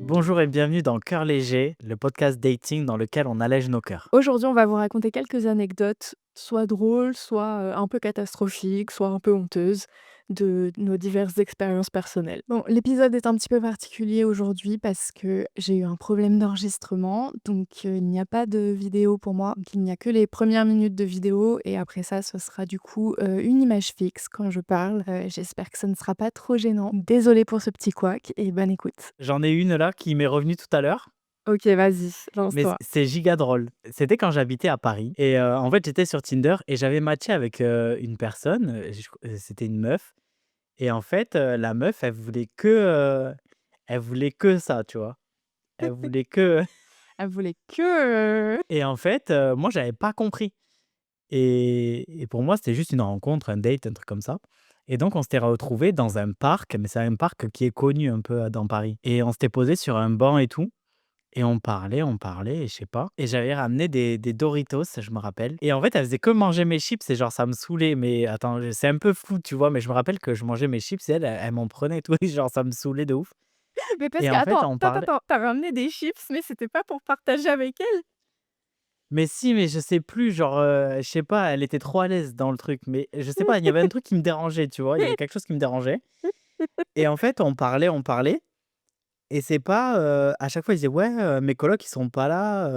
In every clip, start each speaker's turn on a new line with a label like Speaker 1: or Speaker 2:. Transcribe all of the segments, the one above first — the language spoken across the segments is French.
Speaker 1: Bonjour et bienvenue dans Cœur léger, le podcast dating dans lequel on allège nos cœurs.
Speaker 2: Aujourd'hui, on va vous raconter quelques anecdotes, soit drôles, soit, un peu catastrophiques, soit un peu honteuses, de nos diverses expériences personnelles. Bon, l'épisode est un petit peu particulier aujourd'hui parce que j'ai eu un problème d'enregistrement, donc il n'y a pas de vidéo pour moi. Donc il n'y a que les premières minutes de vidéo et après ça, ce sera du coup, une image fixe quand je parle. J'espère que ça ne sera pas trop gênant. Désolée pour ce petit couac et bonne écoute.
Speaker 1: J'en ai une là qui m'est revenue tout à l'heure,
Speaker 2: OK, vas-y,
Speaker 1: mais
Speaker 2: lance-toi.
Speaker 1: c'est giga drôle. C'était quand j'habitais à Paris et en fait, j'étais sur Tinder et j'avais matché avec, une personne, c'était une meuf et en fait, la meuf, elle voulait que ça, tu vois? Elle voulait que
Speaker 2: Elle voulait que,
Speaker 1: et en fait, moi, j'avais pas compris et pour moi, c'était juste une rencontre, un date, un truc comme ça et donc on s'était retrouvés dans un parc, mais c'est un parc qui est connu un peu, dans Paris et on s'était posé sur un banc et tout. Et on parlait et je sais pas et j'avais ramené des Doritos, je me rappelle et en fait, elle faisait que manger mes chips et genre ça me saoulait mais attends, c'est un peu fou, tu vois? Mais je me rappelle que je mangeais mes chips et elle m'en prenait et tout et genre ça me saulait de ouf
Speaker 2: mais parce
Speaker 1: et
Speaker 2: que
Speaker 1: en fait,
Speaker 2: attends,
Speaker 1: on
Speaker 2: attends,
Speaker 1: parlait
Speaker 2: attends, tu ramené des chips, mais c'était pas pour partager avec elle?
Speaker 1: mais si, mais je sais plus, genre, je sais pas, elle était trop à l'aise dans le truc mais je sais pas, il y avait un truc qui me dérangeait, tu vois? Il y avait quelque chose qui me dérangeait et en fait, on parlait et c'est pas, à chaque fois, il disait: «Ouais, mes colocs, ils sont pas là»,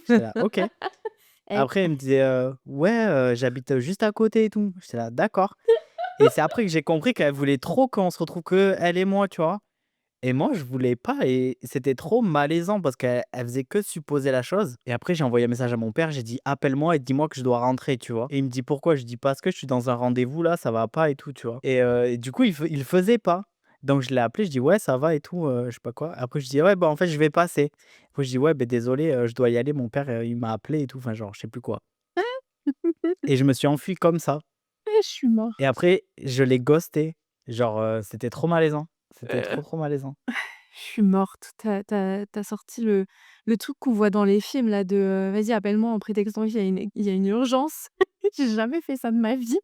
Speaker 1: j'étais là: «OK».
Speaker 2: Eh,
Speaker 1: Après, elle me disait, «Ouais, j'habite, juste à côté et tout». J'étais là: «D'accord» et c'est après que j'ai compris qu'elle voulait trop qu'on se retrouve que elle et moi, tu vois? Et moi, je voulais pas et c'était trop malaisant parce qu'elle faisait que supposer la chose et après j'ai envoyé un message à mon père, j'ai dit: «Appelle-moi et dis-moi que je dois rentrer», tu vois? Et il me dit: «Pourquoi?» Je dis: «Parce que je suis dans un rendez-vous là, ça va pas et tout», tu vois? Et du coup, il faisait pas. Donc je l'ai appelé, je dis: «Ouais, ça va et tout», je sais pas quoi. Après je dis: «Ouais, bah, en fait, je vais passer». Après je dis: «Ouais, beh, désolé, je dois y aller, mon père, il m'a appelé et tout», enfin genre, je sais plus quoi. Et je me suis enfui comme ça
Speaker 2: je suis
Speaker 1: et
Speaker 2: morte.
Speaker 1: après je l'ai ghosté. Genre, c'était trop malaisant. C'était
Speaker 2: Heu,
Speaker 1: trop, trop malaisant.
Speaker 2: je suis morte. Tu as sorti le truc qu'on voit dans les films là de, «Vas-y appelle-moi en prétextant qu'il y a une urgence». J'ai jamais fait ça de ma vie.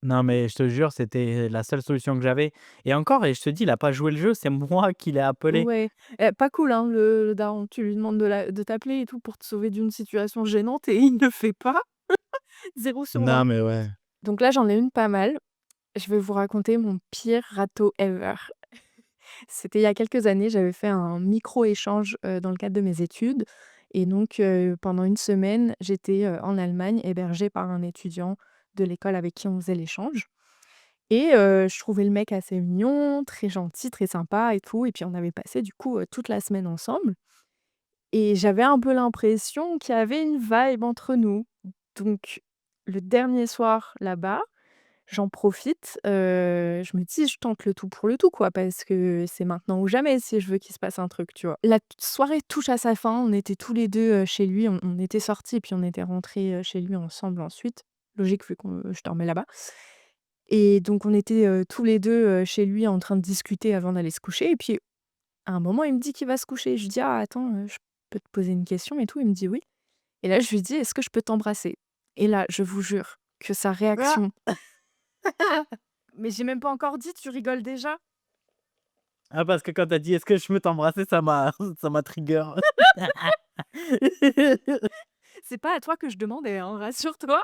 Speaker 1: Non, mais je te jure, c'était la seule solution que j'avais et encore et je te dis, il a pas joué le jeu, c'est moi qui l'ai appelé.
Speaker 2: Ouais, pas cool, hein, le daron. Tu lui demandes de t'appeler et tout pour te sauver d'une situation gênante et il ne le fait pas. 0/20.
Speaker 1: Non, mais ouais.
Speaker 2: Donc là, j'en ai une pas mal. Je vais vous raconter mon pire râteau ever. C'était il y a quelques années, j'avais fait un micro-échange, dans le cadre de mes études et donc pendant une semaine, j'étais, en Allemagne, hébergée par un étudiant de l'école avec qui on faisait l'échange et je trouvais le mec assez mignon, très gentil, très sympa et tout et puis on avait passé du coup, toute la semaine ensemble et j'avais un peu l'impression qu'il y avait une vibe entre nous. Donc le dernier soir là-bas, j'en profite, je me dis: «Je tente le tout pour le tout, quoi», parce que c'est maintenant ou jamais si je veux qu'il se passe un truc, tu vois? La soirée touche à sa fin, on était tous les 2 chez lui, on était sortis et puis on était rentrés, chez lui ensemble ensuite. Logique vu qu'on je dormais là-bas et donc on était, tous les 2 chez lui en train de discuter avant d'aller se coucher et puis à un moment, il me dit qu'il va se coucher. Je lui dis: «Ah attends, je peux te poser une question et tout?» Il me dit: «Oui» et là je lui dis: «Est-ce que je peux t'embrasser?» Et là, je vous jure que sa
Speaker 1: Ah!
Speaker 2: réaction mais j'ai même pas encore dit, tu rigoles déjà?
Speaker 1: Ah, parce que quand tu as dit: «Est-ce que je peux t'embrasser?» ça m'a trigger.
Speaker 2: C'est pas à toi que je demandais, hein, rassure-toi.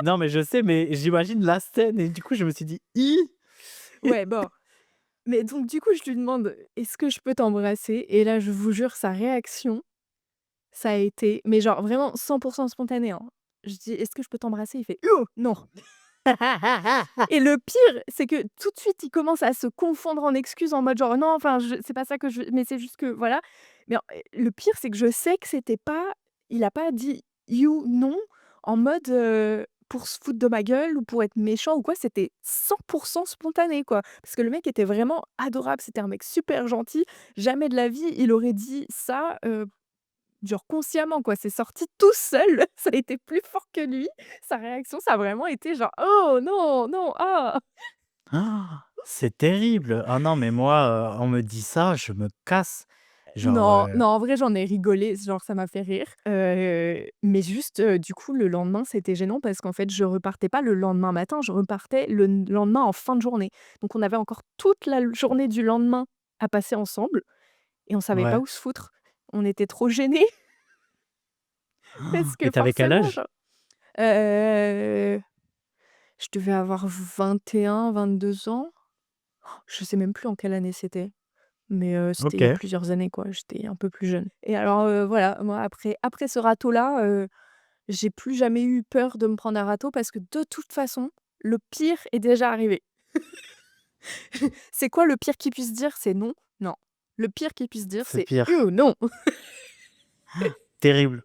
Speaker 1: Non, mais je sais, mais j'imagine la scène et du coup, je me suis dit: «Hi!»
Speaker 2: Ouais, bon, mais donc du coup, je lui demande: «Est-ce que je peux t'embrasser?» Et là, je vous jure, sa réaction, ça a été mais genre vraiment 100 spontané, hein. Je dis: «Est-ce que je peux t'embrasser?» Il fait: «Oh non!» et le pire, c'est que tout de suite, il commence à se confondre en excuses en mode genre: «Non, enfin, je c'est pas ça que je veux mais c'est juste que voilà». Mais le pire, c'est que je sais que c'était pas il a pas dit: «You» non, en mode, pour se foutre de ma gueule ou pour être méchant ou quoi, c'était 100 spontané, quoi. Parce que le mec était vraiment adorable, c'était un mec super gentil. Jamais de la vie, il aurait dit ça, genre consciemment, quoi. C'est sorti tout seul, ça a été plus fort que lui. Sa réaction, ça a vraiment été genre: «Oh non, non, ah!»
Speaker 1: Ah, c'est terrible. Ah non, mais moi, on me dit ça, je me casse. Genre,
Speaker 2: Non, non, en vrai, j'en ai rigolé, genre ça m'a fait rire. Mais juste, du coup, le lendemain, c'était gênant parce qu'en fait, je repartais pas le lendemain matin, je repartais le lendemain en fin de journée. Donc on avait encore toute la journée du lendemain à passer ensemble et on savait pas
Speaker 1: Ouais.
Speaker 2: où se foutre. On était trop gênés parce
Speaker 1: Et
Speaker 2: que
Speaker 1: tu quel
Speaker 2: forcément,
Speaker 1: âge?
Speaker 2: genre, heu, je devais avoir 21, 22 ans. Je sais même plus en quelle année c'était, mais c'était il y a
Speaker 1: OK.
Speaker 2: plusieurs années, quoi. J'étais un peu plus jeune et alors, voilà, moi après ce râteau-là, j'ai plus jamais eu peur de me prendre un râteau parce que de toute façon, le pire est déjà arrivé. C'est quoi le pire qu'il puisse dire? C'est non, non. Le pire qu'il puisse dire,
Speaker 1: C'est
Speaker 2: c'est:
Speaker 1: pire.
Speaker 2: Non!»
Speaker 1: Terrible.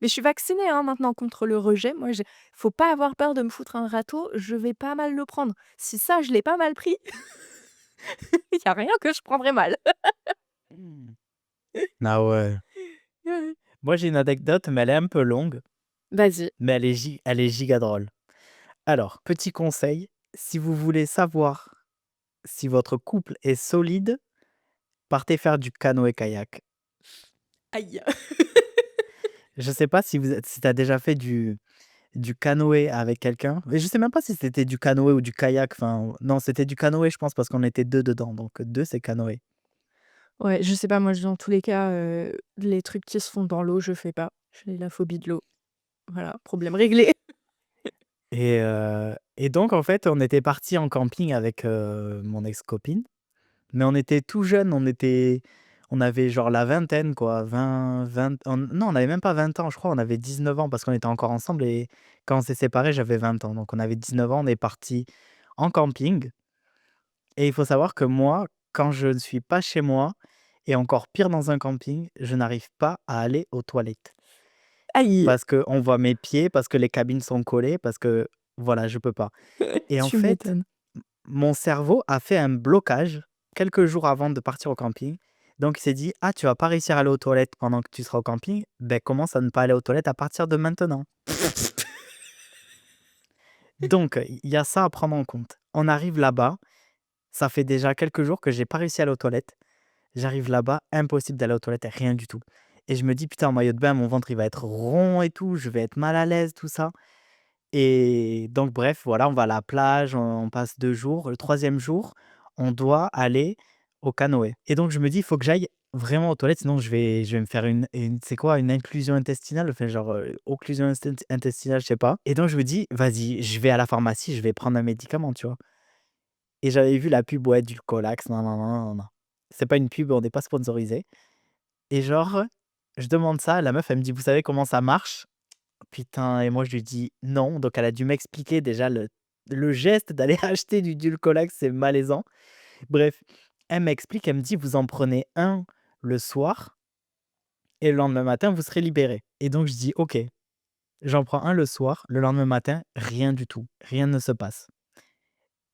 Speaker 2: Mais je suis vaccinée, hein, maintenant contre le rejet. Moi, j'ai faut pas avoir peur de me foutre un râteau, je vais pas mal le prendre. Si ça, je l'ai pas mal pris, il y a rien que je prendrais mal.
Speaker 1: Mmh. Ah ouais. Moi, j'ai une anecdote, mais elle est un peu longue,
Speaker 2: Vas-y.
Speaker 1: mais elle est giga drôle. Alors, petit conseil, si vous voulez savoir si votre couple est solide, partez faire du canoë-kayak.
Speaker 2: Aïe.
Speaker 1: Je sais pas si tu as déjà fait du canoë avec quelqu'un, mais je sais même pas si c'était du canoë ou du kayak, enfin, non, c'était du canoë, je pense, parce qu'on était 2 dedans, donc 2 c'est canoë.
Speaker 2: Ouais, je sais pas, moi, dans tous les cas, les trucs qui se font dans l'eau, je fais pas. J'ai la phobie de l'eau. Voilà, problème réglé.
Speaker 1: Et donc en fait, on était parti en camping avec, mon ex-copine, mais on était tout jeunes, on avait genre la vingtaine quoi, 20 non, on avait même pas 20 ans, je crois, on avait 19 ans parce qu'on était encore ensemble et quand on s'est séparés, j'avais 20 ans, donc on avait 19 ans, on est parti en camping et il faut savoir que moi, quand je ne suis pas chez moi et encore pire dans un camping, je n'arrive pas à aller aux toilettes.
Speaker 2: Aïe!
Speaker 1: Parce qu'on voit mes pieds, parce que les cabines sont collées, parce que voilà, je peux pas et en
Speaker 2: Tu
Speaker 1: fait,
Speaker 2: m'étonnes.
Speaker 1: mon cerveau a fait un blocage quelques jours avant de partir au camping. Donc il s'est dit: «Ah, tu vas pas réussir à aller aux toilettes pendant que tu seras au camping, ben commence à ne pas aller aux toilettes à partir de maintenant». Donc il y a ça à prendre en compte. On arrive là-bas, ça fait déjà quelques jours que j'ai pas réussi à aller aux toilettes. J'arrive là-bas, impossible d'aller aux toilettes, rien du tout et je me dis: «Putain, en maillot de bain, mon ventre, il va être rond et tout, je vais être mal à l'aise, tout ça». Et donc bref, voilà, on va à la plage, on passe 2 jours. Le troisième jour, on doit aller au canoë et donc je me dis: «Il faut que j'aille vraiment aux toilettes, sinon je vais me faire une c'est quoi? Une inclusion intestinale?» enfin genre, occlusion intestinale, je sais pas et donc je me dis: «Vas-y, je vais à la pharmacie, je vais prendre un médicament», tu vois? Et j'avais vu la pub, ouais, Dulcolax, nin nin nin nin nin. C'est pas une pub, on n'est pas sponsorisé et genre, je demande ça, la meuf, elle me dit: «Vous savez comment ça marche?» Putain et moi je lui dis: «Non», donc elle a dû m'expliquer déjà le geste d'aller acheter du Dulcolax, c'est malaisant. Bref, elle m'explique, elle me dit: «Vous en prenez un le soir et le lendemain matin, vous serez libéré». Et donc je dis: «OK». J'en prends un le soir, le lendemain matin, rien du tout, rien ne se passe.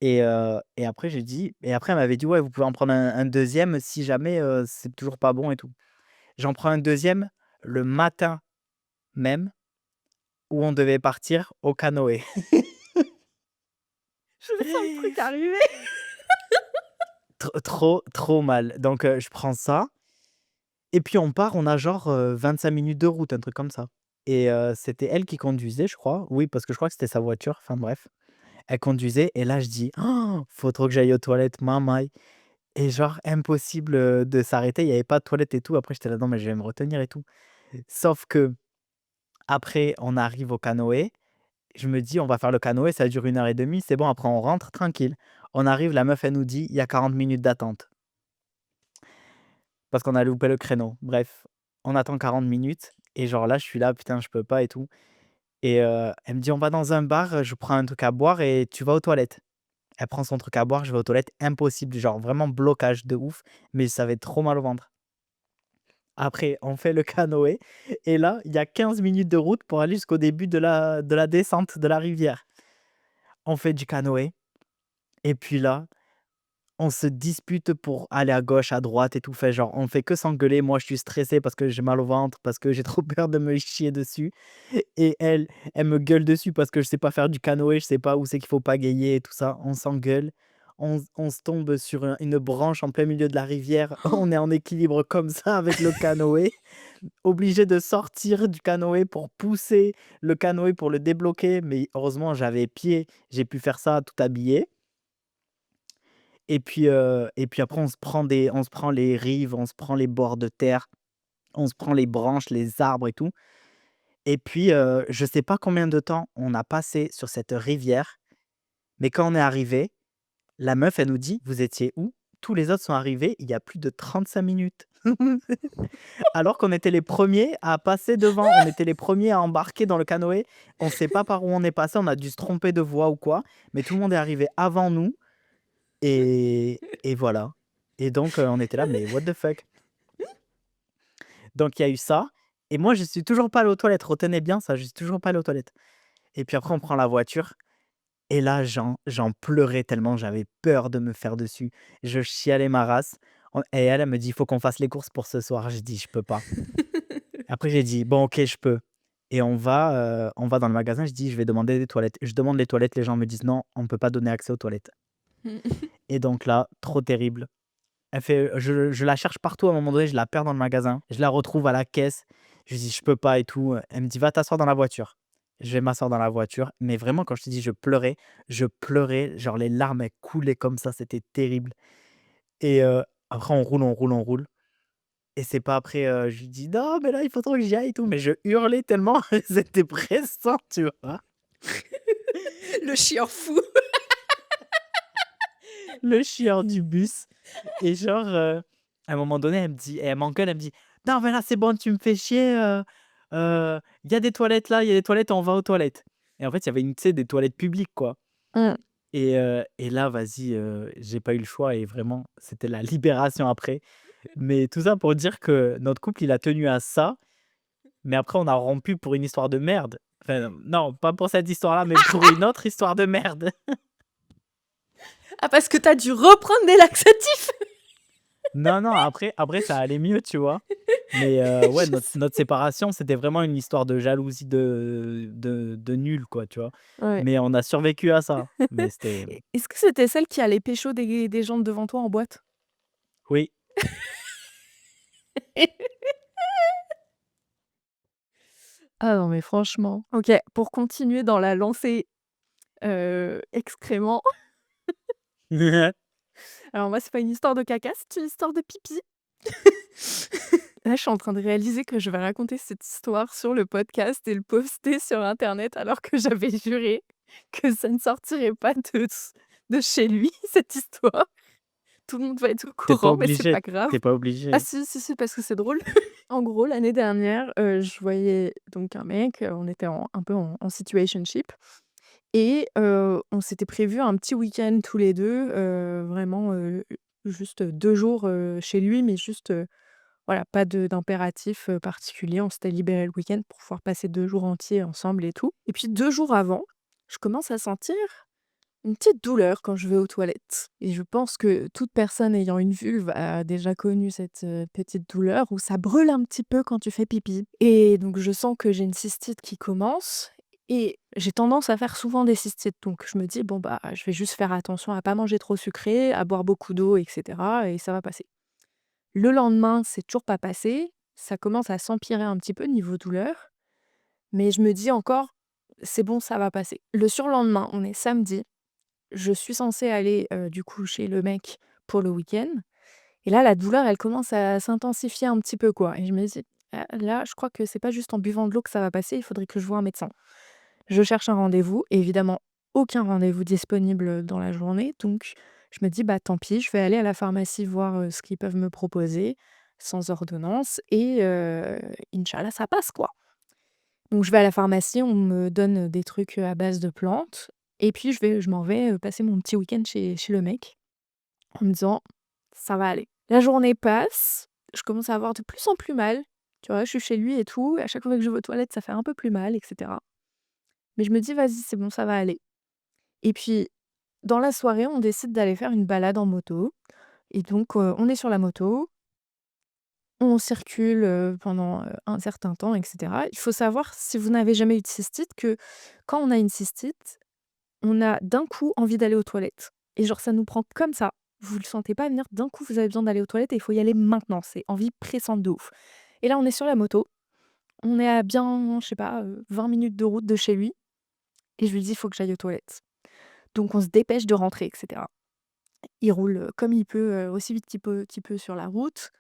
Speaker 1: Et après j'ai dit et après elle m'avait dit: «Ouais, vous pouvez en prendre un 2 si jamais, c'est toujours pas bon et tout». J'en prends un deuxième le matin même où on devait partir au canoë.
Speaker 2: Je sens le truc arriver.
Speaker 1: Trop mal. Donc je prends ça et puis on part, on a genre, 25 minutes de route, un truc comme ça et c'était elle qui conduisait, je crois. Oui, parce que je crois que c'était sa voiture, enfin bref. Elle conduisait et là je dis: «Oh, faut trop que j'aille aux toilettes, mamaï» et genre impossible, de s'arrêter. Il y avait pas de toilettes et tout. Après j'étais là: «Non mais je vais me retenir et tout». Sauf que après on arrive au canoë. Je me dis: «On va faire le canoë, ça dure 1 heure et demie, c'est bon, après on rentre tranquille». On arrive, la meuf elle nous dit: «Il y a 40 minutes d'attente». Parce qu'on a loupé le créneau. Bref, on attend 40 minutes et genre là, je suis là: «Putain, je peux pas et tout» et elle me dit: «On va dans un bar, je prends un truc à boire et tu vas aux toilettes». Elle prend son truc à boire, je vais aux toilettes, impossible, genre vraiment blocage de ouf, mais ça avait trop mal au ventre. Après, on fait le canoë et là, il y a 15 minutes de route pour aller jusqu'au début de la descente de la rivière. On fait du canoë et puis là on se dispute pour aller à gauche, à droite et tout, fait genre, on fait que s'engueuler. Moi, je suis stressé parce que j'ai mal au ventre, parce que j'ai trop peur de me chier dessus et elle, elle me gueule dessus parce que je sais pas faire du canoë, je sais pas où c'est qu'il faut pagayer et tout ça. On s'engueule, on se tombe sur une branche en plein milieu de la rivière. On est en équilibre comme ça avec le canoë, obligé de sortir du canoë pour pousser le canoë pour le débloquer, mais heureusement, j'avais pied, j'ai pu faire ça tout habillé Et puis après on se prend les rives, on se prend les bords de terre, on se prend les branches, les arbres et tout. Et puis, je sais pas combien de temps on a passé sur cette rivière, mais quand on est arrivé, la meuf, elle nous dit: «Vous étiez où?» Tous les autres sont arrivés il y a plus de 35 minutes. Alors qu'on était les premiers à passer devant, on était les premiers à embarquer dans le canoë. On sait pas par où on est passé, on a dû se tromper de voie ou quoi, mais tout le monde est arrivé avant nous et voilà. Et donc, on était là: «Mais what the fuck?» Donc il y a eu ça et moi je suis toujours pas allé aux toilettes, retenez bien ça, je suis toujours pas allé aux toilettes. Et puis après on prend la voiture et là j'en pleurais tellement j'avais peur de me faire dessus. Je chialais ma race, et elle me dit: «Il faut qu'on fasse les courses pour ce soir». J'ai dit: «Je peux pas». Après j'ai dit: «Bon OK, je peux». Et on va dans le magasin, je dis: «Je vais demander des toilettes». Je demande les toilettes, les gens me disent: «Non, on ne peut pas donner accès aux toilettes». Et donc là, trop terrible. Elle fait je la cherche partout, à un moment donné, je la perds dans le magasin. Je la retrouve à la caisse. Je lui dis: «Je peux pas et tout». Elle me dit: «Va t'asseoir dans la voiture». Je vais m'asseoir dans la voiture, mais vraiment quand je te dis je pleurais, genre les larmes elles coulaient comme ça, c'était terrible. Et après on roule, on roule, on roule et c'est pas après, je lui dis: «Non mais là, il faut trop que j'y aille et tout», mais je hurlais tellement, c'était pressant, tu vois?
Speaker 2: Le chieur fou.
Speaker 1: Le chieur du bus. Et genre, à un moment donné, elle me dit et elle m'engueule, elle me dit: «Non mais là, c'est bon, tu me fais chier, il y a des toilettes là, il y a des toilettes, on va aux toilettes». Et en fait, il y avait une tu sais, des toilettes publiques, quoi.
Speaker 2: Mmh.
Speaker 1: Et là, vas-y, j'ai pas eu le choix et vraiment, c'était la libération après. Mais tout ça pour dire que notre couple, il a tenu à ça, mais après on a rompu pour une histoire de merde. Enfin, non, pas pour cette histoire-là, mais pour une autre histoire de merde.
Speaker 2: Ah, parce que t'as dû reprendre des laxatifs?
Speaker 1: Non, non, après ça allait mieux, tu vois? Mais ouais,
Speaker 2: Je sais.
Speaker 1: notre séparation, c'était vraiment une histoire de jalousie de nul, quoi, tu vois?
Speaker 2: Ouais.
Speaker 1: Mais on a survécu à ça. Mais c'était
Speaker 2: Est-ce que c'était celle qui allait pécho des gens devant toi en boîte?
Speaker 1: oui.
Speaker 2: Ah non, mais franchement. OK, pour continuer dans la lancée, excréments. Alors moi, c'est pas une histoire de caca, c'est une histoire de pipi. Là, je suis en train de réaliser que je vais raconter cette histoire sur le podcast et le poster sur internet alors que j'avais juré que ça ne sortirait pas de chez lui, cette histoire. Tout le monde va être au
Speaker 1: Tu pas
Speaker 2: courant, mais c'est
Speaker 1: obligé,
Speaker 2: pas grave.
Speaker 1: tu pas
Speaker 2: Ah
Speaker 1: obligé.
Speaker 2: si, si, si, parce que c'est drôle. En gros, l'année dernière, je voyais donc un mec, on était un peu en situationship et on s'était prévu un petit week-end tous les 2, vraiment, juste 2 jours, chez lui, mais juste, voilà, pas d'impératif, particulier. On s'était libéré le week-end pour pouvoir passer 2 jours entiers ensemble et tout. Et puis 2 jours avant, je commence à sentir une petite douleur quand je vais aux toilettes. Et je pense que toute personne ayant une vulve a déjà connu cette, petite douleur où ça brûle un petit peu quand tu fais pipi. Et donc je sens que j'ai une cystite qui commence et j'ai tendance à faire souvent des cystites. Donc je me dis: «Bon, bah, je vais juste faire attention à pas manger trop sucré, à boire beaucoup d'eau et cetera et ça va passer». Le lendemain, c'est toujours pas passé. Ça commence à s'empirer un petit peu niveau douleur, mais je me dis encore: «C'est bon, ça va passer». Le surlendemain, on est samedi, je suis censée aller, du coup chez le mec pour le week-end et là, la douleur, elle commence à s'intensifier un petit peu, quoi et je me dis: «Ah là, je crois que c'est pas juste en buvant de l'eau que ça va passer, il faudrait que je voie un médecin». Je cherche un rendez-vous et évidemment, aucun rendez-vous disponible, dans la journée, donc je me dis: «Bah, tant pis, je vais aller à la pharmacie voir, ce qu'ils peuvent me proposer, sans ordonnance et inch'Allah, ça passe, quoi». Donc je vais à la pharmacie, on me donne, des trucs, à base de plantes et puis je m'en vais, passer mon petit week-end chez le mec en me disant: «Ça va aller». La journée passe, je commence à avoir de plus en plus mal, tu vois? Je suis chez lui et tout, à chaque fois que je vais aux toilettes, ça fait un peu plus mal et cetera. Mais je me dis: «Vas-y, c'est bon, ça va aller». Et puis, dans la soirée, on décide d'aller faire une balade en moto et donc on est sur la moto, on circule, pendant, un certain temps et cetera. Il faut savoir, si vous n'avez jamais eu de cystite, que quand on a une cystite, on a d'un coup envie d'aller aux toilettes et genre ça nous prend comme ça. Vous le sentez pas venir, d'un coup vous avez besoin d'aller aux toilettes et il faut y aller maintenant, c'est envie pressante de ouf. Et là, on est sur la moto, on est à bien, je sais pas, 20 minutes de route de chez lui et je lui dis: «Il faut que j'aille aux toilettes». Donc on se dépêche de rentrer et cetera. Il roule, comme il peut, aussi vite qu'il peut sur la route.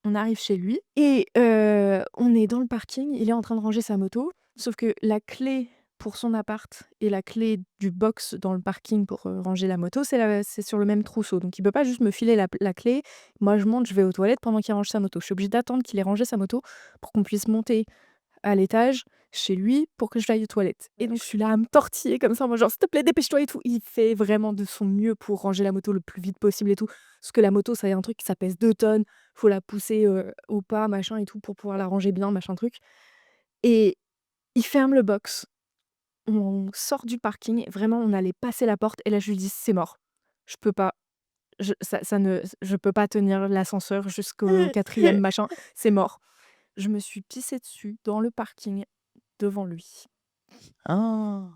Speaker 2: On arrive chez lui et on est dans le parking, il est en train de ranger sa moto, sauf que la clé pour son appart et la clé du box dans le parking pour, ranger la moto, c'est sur le même trousseau. Donc il peut pas juste me filer la clé. Moi, je monte, je vais aux toilettes pendant qu'il range sa moto. Je suis obligée d'attendre qu'il ait rangé sa moto pour qu'on puisse monter à l'étage, chez lui, pour que j'aille aux toilettes. Et donc je suis là à me tortiller comme ça, en mode genre: «S'il te plaît, dépêche-toi et tout». Il fait vraiment de son mieux pour ranger la moto le plus vite possible et tout. Parce que la moto, c'est un truc, ça pèse 2 tonnes, faut la pousser, au pas, machin et tout, pour pouvoir la ranger bien, machin truc. Et il ferme le box. On sort du parking, vraiment, on allait passer la porte et là, je lui dis: «C'est mort. Je peux pas. Je peux pas tenir l'ascenseur jusqu'au quatrième machin, c'est mort». Je me suis pissée dessus dans le parking devant lui.
Speaker 1: Ah! Oh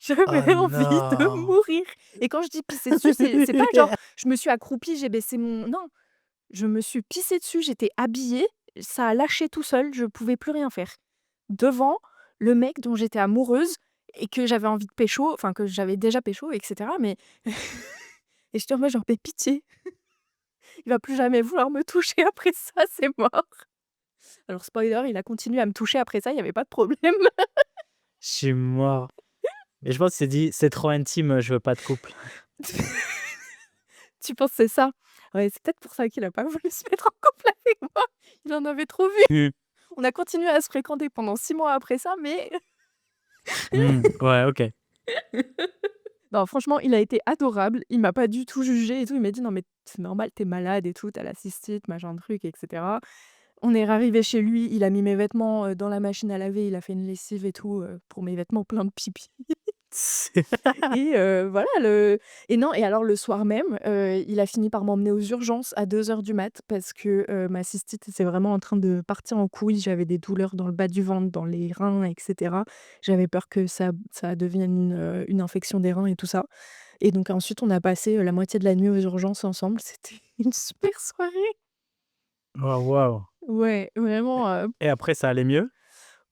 Speaker 2: J'avais envie de
Speaker 1: non!
Speaker 2: mourir et quand je dis pisser dessus, c'est pas genre je me suis accroupie, j'ai baissé mon non, je me suis pissée dessus, j'étais habillée, ça a lâché tout seul, je pouvais plus rien faire. Devant le mec dont j'étais amoureuse et que j'avais envie de pécho, enfin que j'avais déjà pécho et cetera, mais et j'étais en mode genre: «Mais pitié, il va plus jamais vouloir me toucher après ça, c'est mort». Alors spoiler, il a continué à me toucher après ça, il y avait pas de problème.
Speaker 1: Je suis mort. Mais je pense qu'il s'est dit: «C'est trop intime, je veux pas de couple».
Speaker 2: Tu penses que c'est ça? Ouais, c'est peut-être pour ça qu'il a pas voulu se mettre en couple avec moi. Il en avait trop vu.
Speaker 1: Mmh.
Speaker 2: On a continué à se fréquenter pendant 6 mois après ça, mais
Speaker 1: Mmh. Ouais, OK.
Speaker 2: non, franchement, il a été adorable. Il m'a pas du tout jugée et tout. Il m'a dit: «Non, mais c'est normal, tu es malade et tout, tu as la cystite, machin truc et cetera». On est arrivé chez lui, il a mis mes vêtements, dans la machine à laver, il a fait une lessive et tout, pour mes vêtements pleins de pipi. Et voilà le et non et alors le soir même, il a fini par m'emmener aux urgences à 2 heures du mat parce que, ma cystite était vraiment en train de partir en couille. J'avais des douleurs dans le bas du ventre, dans les reins et cetera. J'avais peur que ça devienne une infection des reins et tout ça et donc ensuite on a passé, la moitié de la nuit aux urgences ensemble. C'était une super soirée.
Speaker 1: Oh waouh!
Speaker 2: Ouais, vraiment,
Speaker 1: Et après ça allait mieux?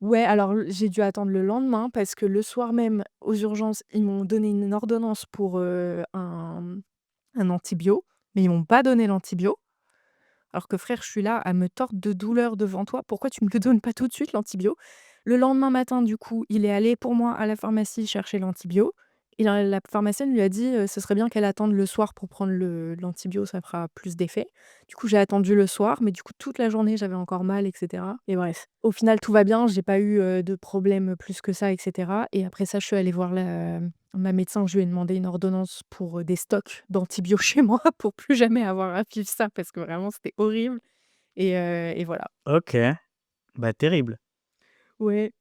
Speaker 2: ouais, alors j'ai dû attendre le lendemain parce que le soir même, aux urgences, ils m'ont donné une ordonnance pour, un antibio, mais ils m'ont pas donné l'antibio. Alors que frère, je suis là à me tordre de douleur devant toi, pourquoi tu me le donnes pas tout de suite l'antibio? Le lendemain matin, du coup, il est allé pour moi à la pharmacie chercher l'antibio et la pharmacienne lui a dit, «Ce serait bien qu'elle attende le soir pour prendre l'antibio, ça fera plus d'effet». Du coup, j'ai attendu le soir, mais du coup, toute la journée, j'avais encore mal et cetera et bref. Au final, tout va bien, j'ai pas eu, de problème plus que ça et cetera et après ça, je suis allée voir ma médecin, je lui ai demandé une ordonnance pour, des stocks d'antibio chez moi pour plus jamais avoir à vivre ça parce que vraiment c'était horrible et voilà.
Speaker 1: OK. Bah, terrible.
Speaker 2: Ouais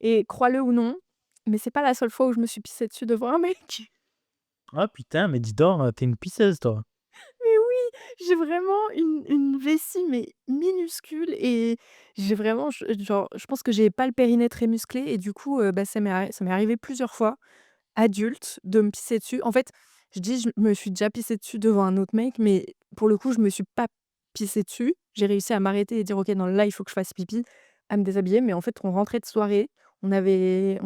Speaker 2: et crois-le ou non, mais c'est pas la seule fois où je me suis pissée dessus devant un mec.
Speaker 1: Ah putain, mais dis donc, tu une pisseuse toi.
Speaker 2: Mais oui, j'ai vraiment une vessie mais minuscule et j'ai vraiment genre, je pense que j'ai pas le périnée très musclé et du coup, bah, ça m'est arrivé plusieurs fois, adulte, de me pisser dessus. En fait, je dis: «Je me suis déjà pissée dessus devant un autre mec», mais pour le coup, je me suis pas pissée dessus. J'ai réussi à m'arrêter et dire: «OK, non, là, il faut que je fasse pipi», à me déshabiller, mais en fait, on rentrait de soirée, on avait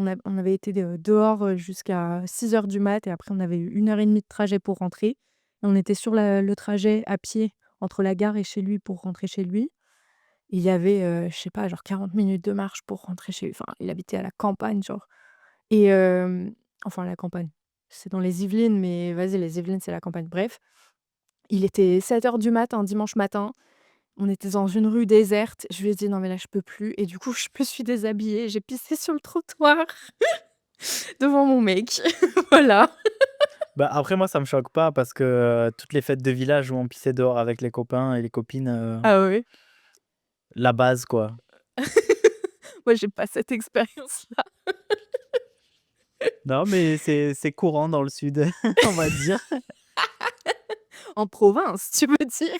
Speaker 2: été dehors, jusqu'à 6 heures du mat et après on avait eu 1 heure et demie de trajet pour rentrer. Et on était sur le trajet à pied entre la gare et chez lui pour rentrer chez lui. Il y avait, je sais pas, genre 40 minutes de marche pour rentrer chez lui. Enfin, il habitait à la campagne, genre et enfin à la campagne. C'est dans les Yvelines, mais vas-y, les Yvelines, c'est la campagne. Bref, il était 7 heures du mat un dimanche matin. On était dans une rue déserte. Je lui ai dit: «Non, mais là, je peux plus» et du coup, je me suis déshabillée, j'ai pissé sur le trottoir devant mon mec. Voilà.
Speaker 1: Bah, après moi ça me choque pas parce que, toutes les fêtes de village où on pissait dehors avec les copains et les copines,
Speaker 2: Ah ouais?
Speaker 1: la base quoi.
Speaker 2: Moi, j'ai pas cette expérience-là.
Speaker 1: Non mais c'est courant dans le sud, on va dire.
Speaker 2: En province, tu veux dire?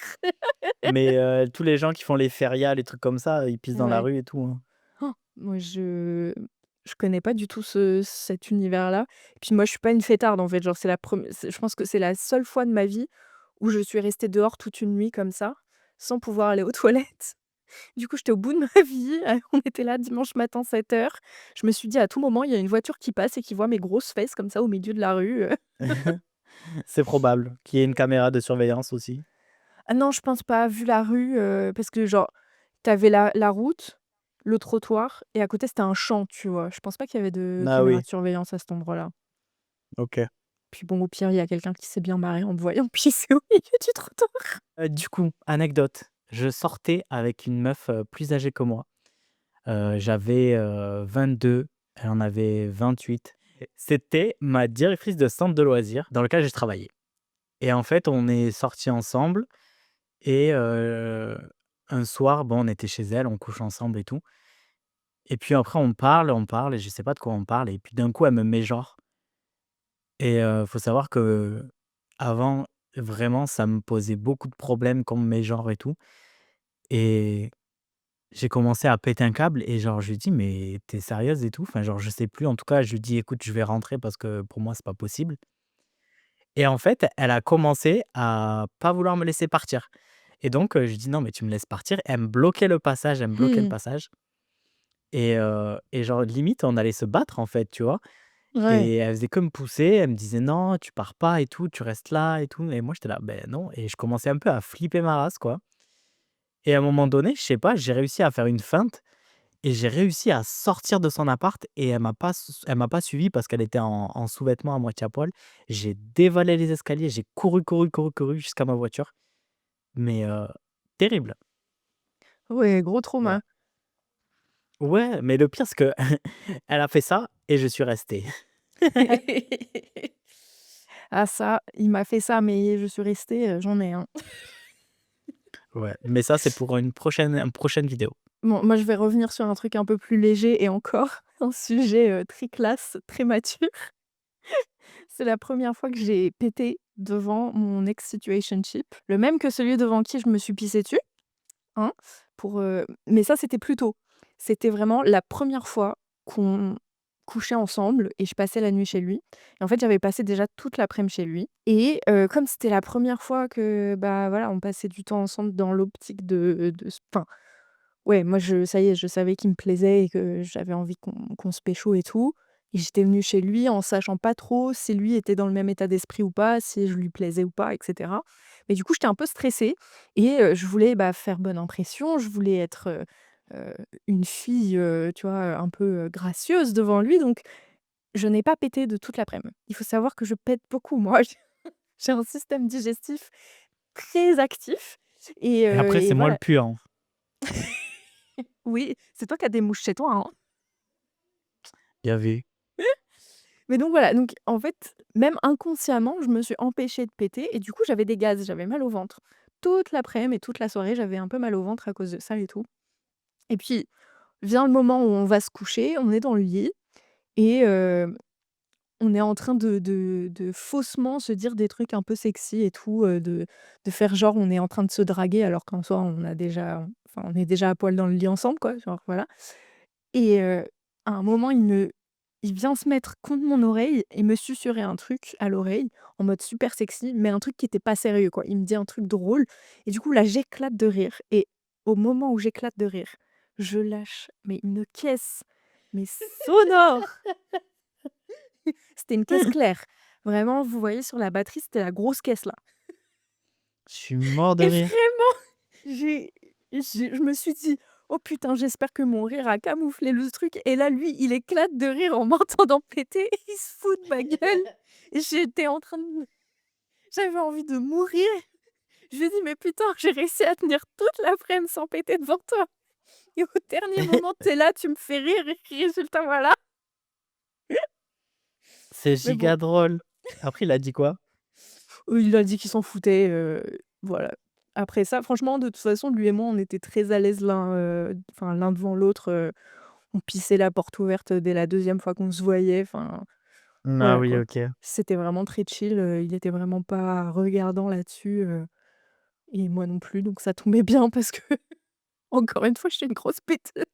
Speaker 1: Mais, tous les gens qui font les férias, les trucs comme ça, ils pissent dans la
Speaker 2: Ouais.
Speaker 1: rue et tout, hein.
Speaker 2: Moi, je connais pas du tout cet univers-là. Et puis moi, je suis pas une fêtarde, en fait. Genre, je pense que c'est la seule fois de ma vie où je suis restée dehors toute une nuit comme ça, sans pouvoir aller aux toilettes. Du coup, j'étais au bout de ma vie, on était là dimanche matin 7 heures. Je me suis dit: «À tout moment, il y a une voiture qui passe et qui voit mes grosses fesses comme ça au milieu de la rue».
Speaker 1: C'est probable qu'il y ait une caméra de surveillance aussi.
Speaker 2: Ah non, je pense pas, vu la rue, parce que genre, t'avais la route, le trottoir et à côté, c'était un champ, tu vois? Je pense pas qu'il y avait de
Speaker 1: Ah
Speaker 2: caméras
Speaker 1: oui,
Speaker 2: de surveillance à cet endroit-là.
Speaker 1: OK.
Speaker 2: Puis bon, au pire, il y a quelqu'un qui s'est bien marré en me voyant pisser au milieu du trottoir.
Speaker 1: Du coup, anecdote, je sortais avec une meuf, plus âgée que moi. J'avais, 22, elle en avait 28. C'était ma directrice de centre de loisirs dans lequel j'ai travaillé et en fait, on est sortis ensemble et un soir, bon, on était chez elle, on couche ensemble et tout et puis après on parle et je sais pas de quoi on parle et puis d'un coup, elle me met genre et faut savoir qu'avant, vraiment, ça me posait beaucoup de problèmes qu'on me met genre et tout et j'ai commencé à péter un câble et genre je lui dis: «Mais tu es sérieuse et tout?» Enfin genre je sais plus en tout cas, je lui dis: «Écoute, je vais rentrer parce que pour moi c'est pas possible» et en fait, elle a commencé à pas vouloir me laisser partir et donc je lui dis: «Non mais tu me laisses partir». Elle me bloquait le passage, elle me bloquait le
Speaker 2: Mmh.
Speaker 1: passage et genre limite on allait se battre en fait, tu vois?
Speaker 2: Ouais.
Speaker 1: Et elle faisait que me pousser, elle me disait: «Non, tu pars pas et tout, tu restes là et tout» et moi j'étais là: «Beh non» et je commençais un peu à flipper ma race quoi et à un moment donné, je sais pas, j'ai réussi à faire une feinte. Et j'ai réussi à sortir de son appart et elle m'a pas suivi parce qu'elle était en sous-vêtements à moitié à poil. J'ai dévalé les escaliers, j'ai couru, couru, couru, couru jusqu'à ma voiture, mais terrible.
Speaker 2: Ouais, gros
Speaker 1: Voilà.
Speaker 2: trauma.
Speaker 1: Ouais, mais le pire, c'est que elle a fait ça et je suis resté.
Speaker 2: Ah ça, il m'a fait ça, mais je suis restée, j'en ai, hein.
Speaker 1: Ouais, mais ça, c'est pour une prochaine vidéo.
Speaker 2: Bon, moi, je vais revenir sur un truc un peu plus léger et encore un sujet, très classe, très mature. C'est la première fois que j'ai pété devant mon ex situationship, le même que celui devant qui je me suis pissée dessus, hein, mais ça, c'était plus tôt. C'était vraiment la première fois qu'on couchait ensemble et je passais la nuit chez lui et en fait, j'avais passé déjà toute l'après-midi chez lui et comme c'était la première fois que, bah, voilà, on passait du temps ensemble dans l'optique de s enfin, ouais, moi, ça y est, je savais qu'il me plaisait et que j'avais envie qu'on se pécho et tout et j'étais venue chez lui en sachant pas trop si lui était dans le même état d'esprit ou pas, si je lui plaisais ou pas et cetera. Mais du coup, j'étais un peu stressée et je voulais, bah, faire bonne impression. Je voulais être, heu, une fille, tu vois, un peu, gracieuse devant lui donc je n'ai pas pété de toute l'après-midi. Il faut savoir que je pète beaucoup moi. J'ai un système digestif très actif
Speaker 1: Et après,
Speaker 2: et
Speaker 1: c'est moi le
Speaker 2: voilà.
Speaker 1: puant.
Speaker 2: Oui, c'est toi qui as des mouches chez toi, hein?
Speaker 1: Bien vu.
Speaker 2: Mais donc voilà, donc en fait, même inconsciemment, je me suis empêchée de péter et du coup, j'avais des gaz, j'avais mal au ventre. Toute l'après-midi et toute la soirée, j'avais un peu mal au ventre à cause de ça et tout. Et puis, vient le moment où on va se coucher, on est dans le lit et on est en train de faussement se dire des trucs un peu sexy et tout, de faire genre on est en train de se draguer alors qu'en soi on est déjà à poil dans le lit ensemble quoi, genre voilà. Et à un moment, il vient se mettre contre mon oreille et me susurrer un truc à l'oreille, en mode super sexy, mais un truc qui était pas sérieux, quoi. Il me dit un truc drôle et du coup, là, j'éclate de rire et au moment où j'éclate de rire, je lâche, mais une caisse, mais sonore! C'était une caisse claire. Vraiment, vous voyez sur la batterie, c'était la grosse caisse, là.
Speaker 1: Je suis mort de
Speaker 2: Et
Speaker 1: rire.
Speaker 2: vraiment, je me suis dit: «Oh putain, j'espère que mon rire a camouflé le truc» et là, lui, il éclate de rire en m'entendant péter, il se fout de ma gueule et j'étais en train de j'avais envie de mourir. Je lui ai dit: «Mais putain, j'ai réussi à tenir toute l'après-midi sans péter devant toi et au dernier moment, tu es là, tu me fais rire et résultat, voilà».
Speaker 1: C'est
Speaker 2: Mais bon,
Speaker 1: giga drôle. Après, il a dit quoi?
Speaker 2: il a dit qu'il s'en foutait, voilà. Après ça, franchement, de toute façon, lui et moi, on était très à l'aise l'un devant l'autre, on pissait la porte ouverte dès la deuxième fois qu'on se voyait, enfin,
Speaker 1: Ah
Speaker 2: voilà
Speaker 1: oui,
Speaker 2: quoi.
Speaker 1: OK.
Speaker 2: C'était vraiment très chill, il était vraiment pas regardant là-dessus, et moi non plus, donc ça tombait bien parce que, encore une fois, je suis une grosse péteuse.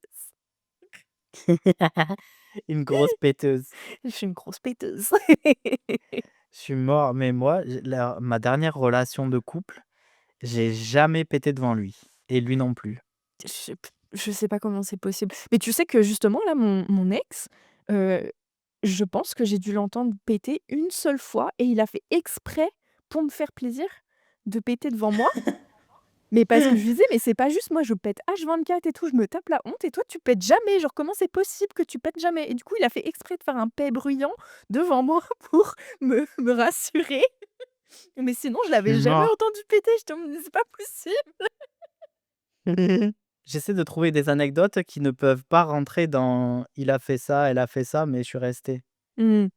Speaker 1: Une grosse péteuse.
Speaker 2: Je suis une grosse péteuse.
Speaker 1: Je suis mort, mais moi, ma dernière relation de couple, j'ai jamais pété devant lui et lui non plus.
Speaker 2: Je sais pas comment c'est possible. Mais tu sais que justement là, mon ex, heu Je pense que j'ai dû l'entendre péter une seule fois et il a fait exprès, pour me faire plaisir, de péter devant moi. Mais parce que je lui disais: «Mais c'est pas juste, moi je pète H24 et tout, je me tape la honte et toi tu pètes jamais, genre comment c'est possible que tu pètes jamais?» Et du coup, il a fait exprès de faire un paix bruyant devant moi pour me rassurer. Mais sinon, je
Speaker 1: Je suis
Speaker 2: l'avais jamais
Speaker 1: mort.
Speaker 2: entendu péter, j'étais en mode: «Mais c'est pas possible!»
Speaker 1: J'essaie de trouver des anecdotes qui ne peuvent pas rentrer dans «il a fait ça, elle a fait ça», mais je suis resté.
Speaker 2: Mmh.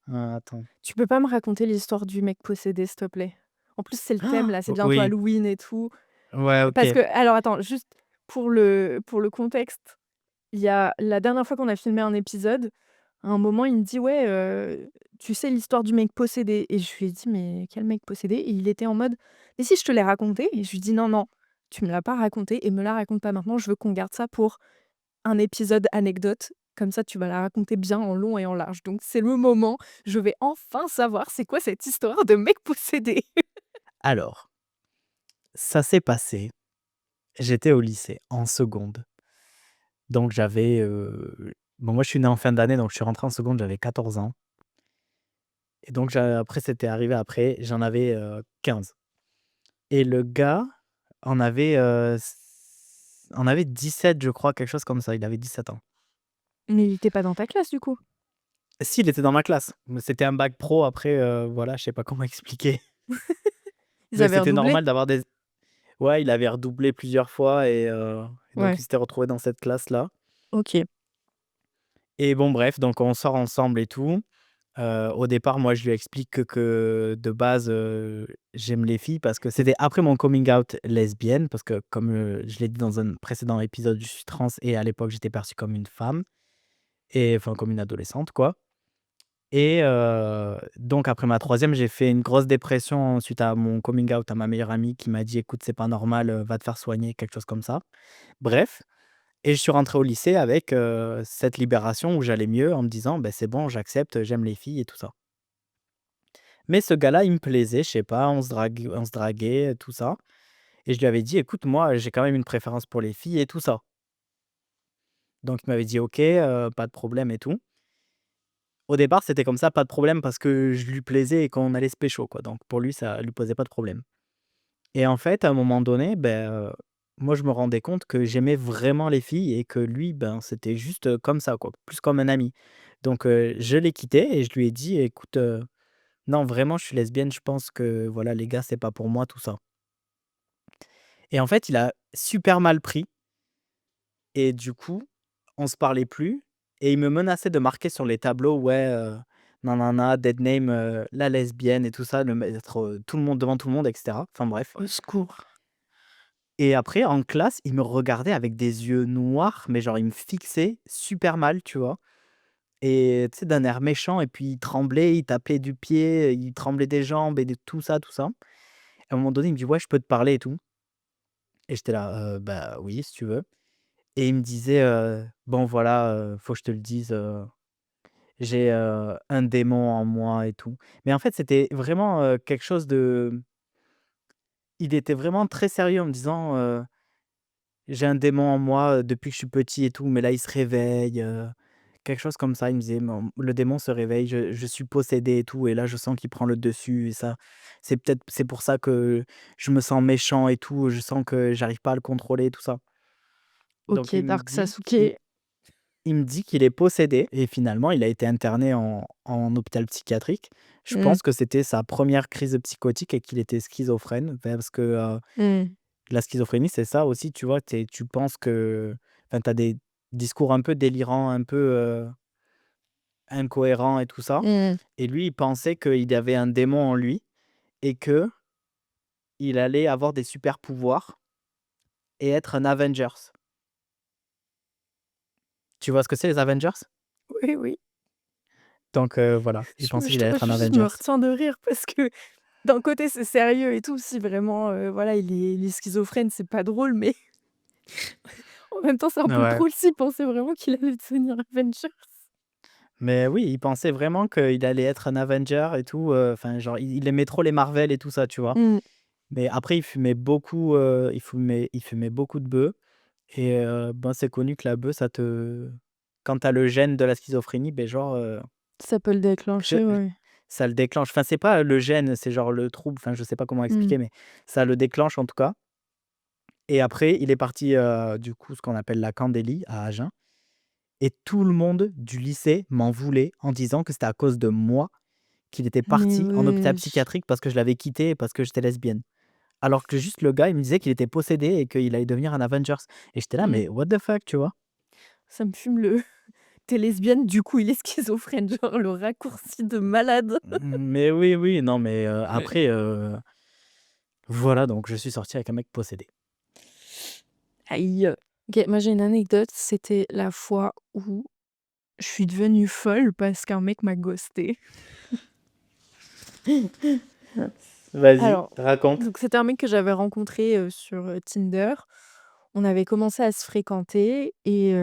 Speaker 1: Attends.
Speaker 2: Tu peux pas me raconter l'histoire du mec possédé, s'il te plaît? En plus, c'est le thème là, c'est bientôt
Speaker 1: Oui,
Speaker 2: Halloween et tout.
Speaker 1: ouais,
Speaker 2: Parce
Speaker 1: OK.
Speaker 2: que alors attends, juste pour le contexte, il y a la dernière fois qu'on a filmé un épisode, à un moment, il me dit: «Ouais, tu sais l'histoire du mec possédé?» Et je lui ai dit: «Mais quel mec possédé?» Et il était en mode: «Mais si, je te l'ai raconté». Et je lui dis: «Non, non, tu me l'as pas raconté et me la raconte pas maintenant, je veux qu'on garde ça pour un épisode anecdote. Comme ça, tu vas la raconter bien en long et en large. Donc c'est le moment, je vais enfin savoir c'est quoi cette histoire de mec possédé».
Speaker 1: Alors, ça s'est passé, j'étais au lycée, en seconde. Donc j'avais, bon moi je suis né en fin d'année, donc je suis rentré en seconde, j'avais 14 ans et donc après c'était arrivé après, j'en avais, 15 et le gars en avait 17 je crois, quelque chose comme ça, il avait 17 ans.
Speaker 2: Mais il était pas dans ta classe du coup?
Speaker 1: Si, il était dans ma classe, mais c'était un bac pro après, voilà, je sais pas comment expliquer.
Speaker 2: Ils
Speaker 1: Mais
Speaker 2: avaient
Speaker 1: c'était
Speaker 2: redoublé?
Speaker 1: normal d'avoir des ouais, il avait redoublé plusieurs fois et donc
Speaker 2: Ouais,
Speaker 1: il s'était retrouvé dans cette classe-là
Speaker 2: OK.
Speaker 1: et bon bref, donc on sort ensemble et tout. Au départ, moi, je lui explique que de base, j'aime les filles parce que c'était après mon coming out lesbienne parce que comme, je l'ai dit dans un précédent épisode, je suis trans et à l'époque, j'étais perçue comme une femme et enfin comme une adolescente, quoi et donc après ma troisième, j'ai fait une grosse dépression suite à mon coming out à ma meilleure amie qui m'a dit: «Écoute, c'est pas normal, va te faire soigner», quelque chose comme ça. Bref et je suis rentré au lycée avec, cette libération où j'allais mieux en me disant: «Beh, c'est bon, j'accepte, j'aime les filles et tout ça». Mais ce gars-là, il me plaisait, je sais pas, on se draguait, tout ça et je lui avais dit: «Écoute, moi, j'ai quand même une préférence pour les filles et tout ça». Donc il m'avait dit: «OK, pas de problème et tout». Au départ, c'était comme ça, pas de problème parce que je lui plaisais et qu'on allait se pécho, quoi. Donc pour lui, ça lui posait pas de problème et en fait, à un moment donné, moi, je me rendais compte que j'aimais vraiment les filles et que lui, ben, c'était juste, comme ça, quoi, plus comme un ami. Donc je l'ai quitté et je lui ai dit: «Écoute, non, vraiment, je suis lesbienne, je pense que, voilà, les gars, c'est pas pour moi, tout ça». Et en fait, il a super mal pris et du coup, on se parlait plus et il me menaçait de marquer sur les tableaux, ouais, nanana, dead name, la lesbienne et tout ça, le mettre, tout le monde devant tout le monde et cetera. Enfin bref
Speaker 2: Au secours.
Speaker 1: et après en classe, il me regardait avec des yeux noirs, mais genre il me fixait super mal, tu vois? Et tu sais, d'un air méchant et puis il tremblait, il tapait du pied, il tremblait des jambes et de tout ça, tout ça. À un moment donné, il me dit: «Ouais, je peux te parler et tout» et j'étais là: «Bah oui, si tu veux». Et il me disait, «Bon voilà, faut que je te le dise, j'ai, un démon en moi et tout». Mais en fait, c'était vraiment, quelque chose de il était vraiment très sérieux en me disant, «J'ai un démon en moi, depuis que je suis petit et tout, mais là il se réveille», quelque chose comme ça. Il me disait: «Mon le démon se réveille, je suis possédé et tout et là je sens qu'il prend le dessus et ça, c'est pour ça que je me sens méchant et tout, je sens que j'arrive pas à le contrôler» et tout ça. Donc
Speaker 2: OK,
Speaker 1: il me
Speaker 2: Dark
Speaker 1: dit qu'il
Speaker 2: Sasuke.
Speaker 1: Il me dit qu'il est possédé et finalement, il a été interné en hôpital psychiatrique. Je
Speaker 2: Mmh.
Speaker 1: pense que c'était sa première crise psychotique et qu'il était schizophrène. Parce que,
Speaker 2: Mmh.
Speaker 1: la schizophrénie, c'est ça aussi, tu vois? Tu penses que enfin, tu as des discours un peu délirants, un peu, incohérents et tout ça
Speaker 2: Mmh.
Speaker 1: et lui, il pensait qu'il avait un démon en lui et qu'il allait avoir des super pouvoirs et être un Avengers. Tu vois ce que c'est les Avengers?
Speaker 2: Oui, oui.
Speaker 1: Donc voilà, il pensait qu'il allait être un
Speaker 2: Je me
Speaker 1: Avengers.
Speaker 2: retiens de rire parce que d'un côté, c'est sérieux et tout, si vraiment, voilà, il est schizophrène, c'est pas drôle, mais en même temps, c'est un peu
Speaker 1: Ouais.
Speaker 2: drôle s'il pensait vraiment qu'il allait devenir Avenger.
Speaker 1: Mais oui, il pensait vraiment qu'il allait être un Avenger et tout, enfin genre il aimait trop les Marvel et tout ça, tu vois?
Speaker 2: Mmh.
Speaker 1: Mais après il fumait beaucoup, il fumait beaucoup de bœuf et ben, c'est connu que la bœuf ça te quand tu as le gène de la schizophrénie, beh, genre,
Speaker 2: Ça peut le
Speaker 1: je
Speaker 2: déclencher, ouais.
Speaker 1: ça le déclenche. Enfin, c'est pas le gène, c'est genre le trouble, enfin, je sais pas comment
Speaker 2: Mmh.
Speaker 1: expliquer, mais ça le déclenche en tout cas et après il est parti, du coup, ce qu'on appelle la Candélie à Agen et tout le monde du lycée m'en voulait en disant que c'était à cause de moi qu'il était
Speaker 2: Mais
Speaker 1: parti en hôpital
Speaker 2: wesh!
Speaker 1: psychiatrique parce que je l'avais quitté et parce que j'étais lesbienne. Alors que juste le gars, il me disait qu'il était possédé et qu'il allait devenir un Avengers et j'étais là:
Speaker 2: Mmh.
Speaker 1: «Mais what the fuck?» tu vois?
Speaker 2: Ça me fume le tu es lesbienne, du coup, il est schizophrène, genre le raccourci de malade.
Speaker 1: Mais oui, oui, non, mais
Speaker 2: Ouais.
Speaker 1: après, voilà, donc je suis sorti avec un mec possédé.
Speaker 2: Aïe! OK, moi j'ai une anecdote, c'était la fois où je suis devenue folle parce qu'un mec m'a ghostée.
Speaker 1: Vas-y,
Speaker 2: Alors,
Speaker 1: raconte.
Speaker 2: donc c'était un mec que j'avais rencontré, sur, Tinder. On avait commencé à se fréquenter et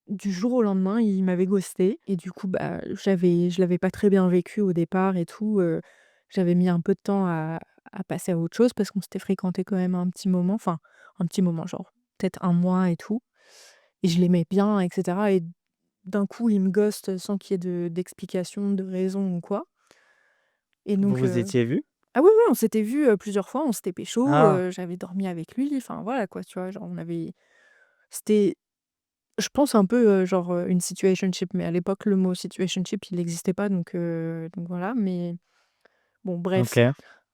Speaker 2: du jour au lendemain, il m'avait ghostée et du coup, bah, je l'avais pas très bien vécu au départ et tout, j'avais mis un peu de temps à passer à autre chose parce qu'on s'était fréquentés quand même un petit moment, enfin, un petit moment, genre peut-être un mois et tout et je l'aimais bien et cetera et d'un coup, il me ghost sans qu'il y ait d'explication, de raison ou quoi et
Speaker 1: Vous
Speaker 2: donc
Speaker 1: vous étiez vus?
Speaker 2: ah oui, oui, on s'était vus, plusieurs fois, on s'était pécho,
Speaker 1: Ah,
Speaker 2: j'avais dormi avec lui, enfin voilà quoi, tu vois? Genre c'était je pense un peu, genre, une situationship, mais à l'époque, le mot situationship, il n'existait pas donc voilà, mais bon bref.
Speaker 1: OK.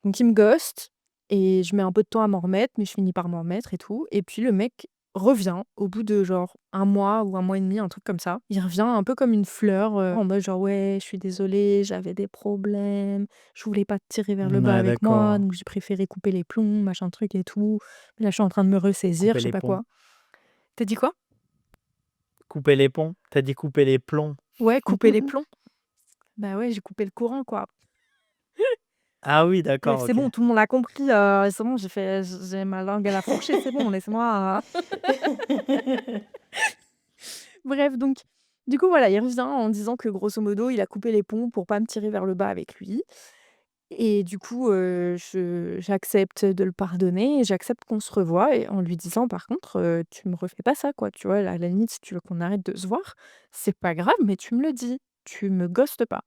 Speaker 2: Donc il me ghost et je mets un peu de temps à m'en remettre, mais je finis par m'en remettre et tout et puis le mec revient au bout de genre un mois ou un mois et demi, un truc comme ça. Il revient un peu comme une fleur, en mode genre: «Ouais, je suis désolé, j'avais des problèmes, je voulais pas te tirer vers le bas
Speaker 1: Ouais,
Speaker 2: avec moi,
Speaker 1: d'accord.
Speaker 2: donc j'ai préféré couper les plombs, machin truc et tout. Mais là, je suis en train de me ressaisir»,
Speaker 1: Couper
Speaker 2: je sais
Speaker 1: les
Speaker 2: pas
Speaker 1: ponts.
Speaker 2: quoi. Tu dit quoi?
Speaker 1: Couper les ponts? Tu as dit couper les plombs.
Speaker 2: Ouais, couper les plombs. Bah ouais, j'ai coupé le courant, quoi.
Speaker 1: Ah oui,
Speaker 2: Bref,
Speaker 1: d'accord,
Speaker 2: c'est
Speaker 1: OK.
Speaker 2: bon, tout le monde l'a compris, c'est bon, j'ai ma langue à la fourchette, c'est bon, laisse-moi, bref, donc du coup, voilà, il revient en disant que grosso modo, il a coupé les ponts pour pas me tirer vers le bas avec lui et du coup, je j'accepte de le pardonner et j'accepte qu'on se revoie et en lui disant: «Par contre, tu me refais pas ça, quoi, tu vois? À la limite, si tu veux qu'on arrête de se voir, c'est pas grave, mais tu me le dis, tu me ghostes pas».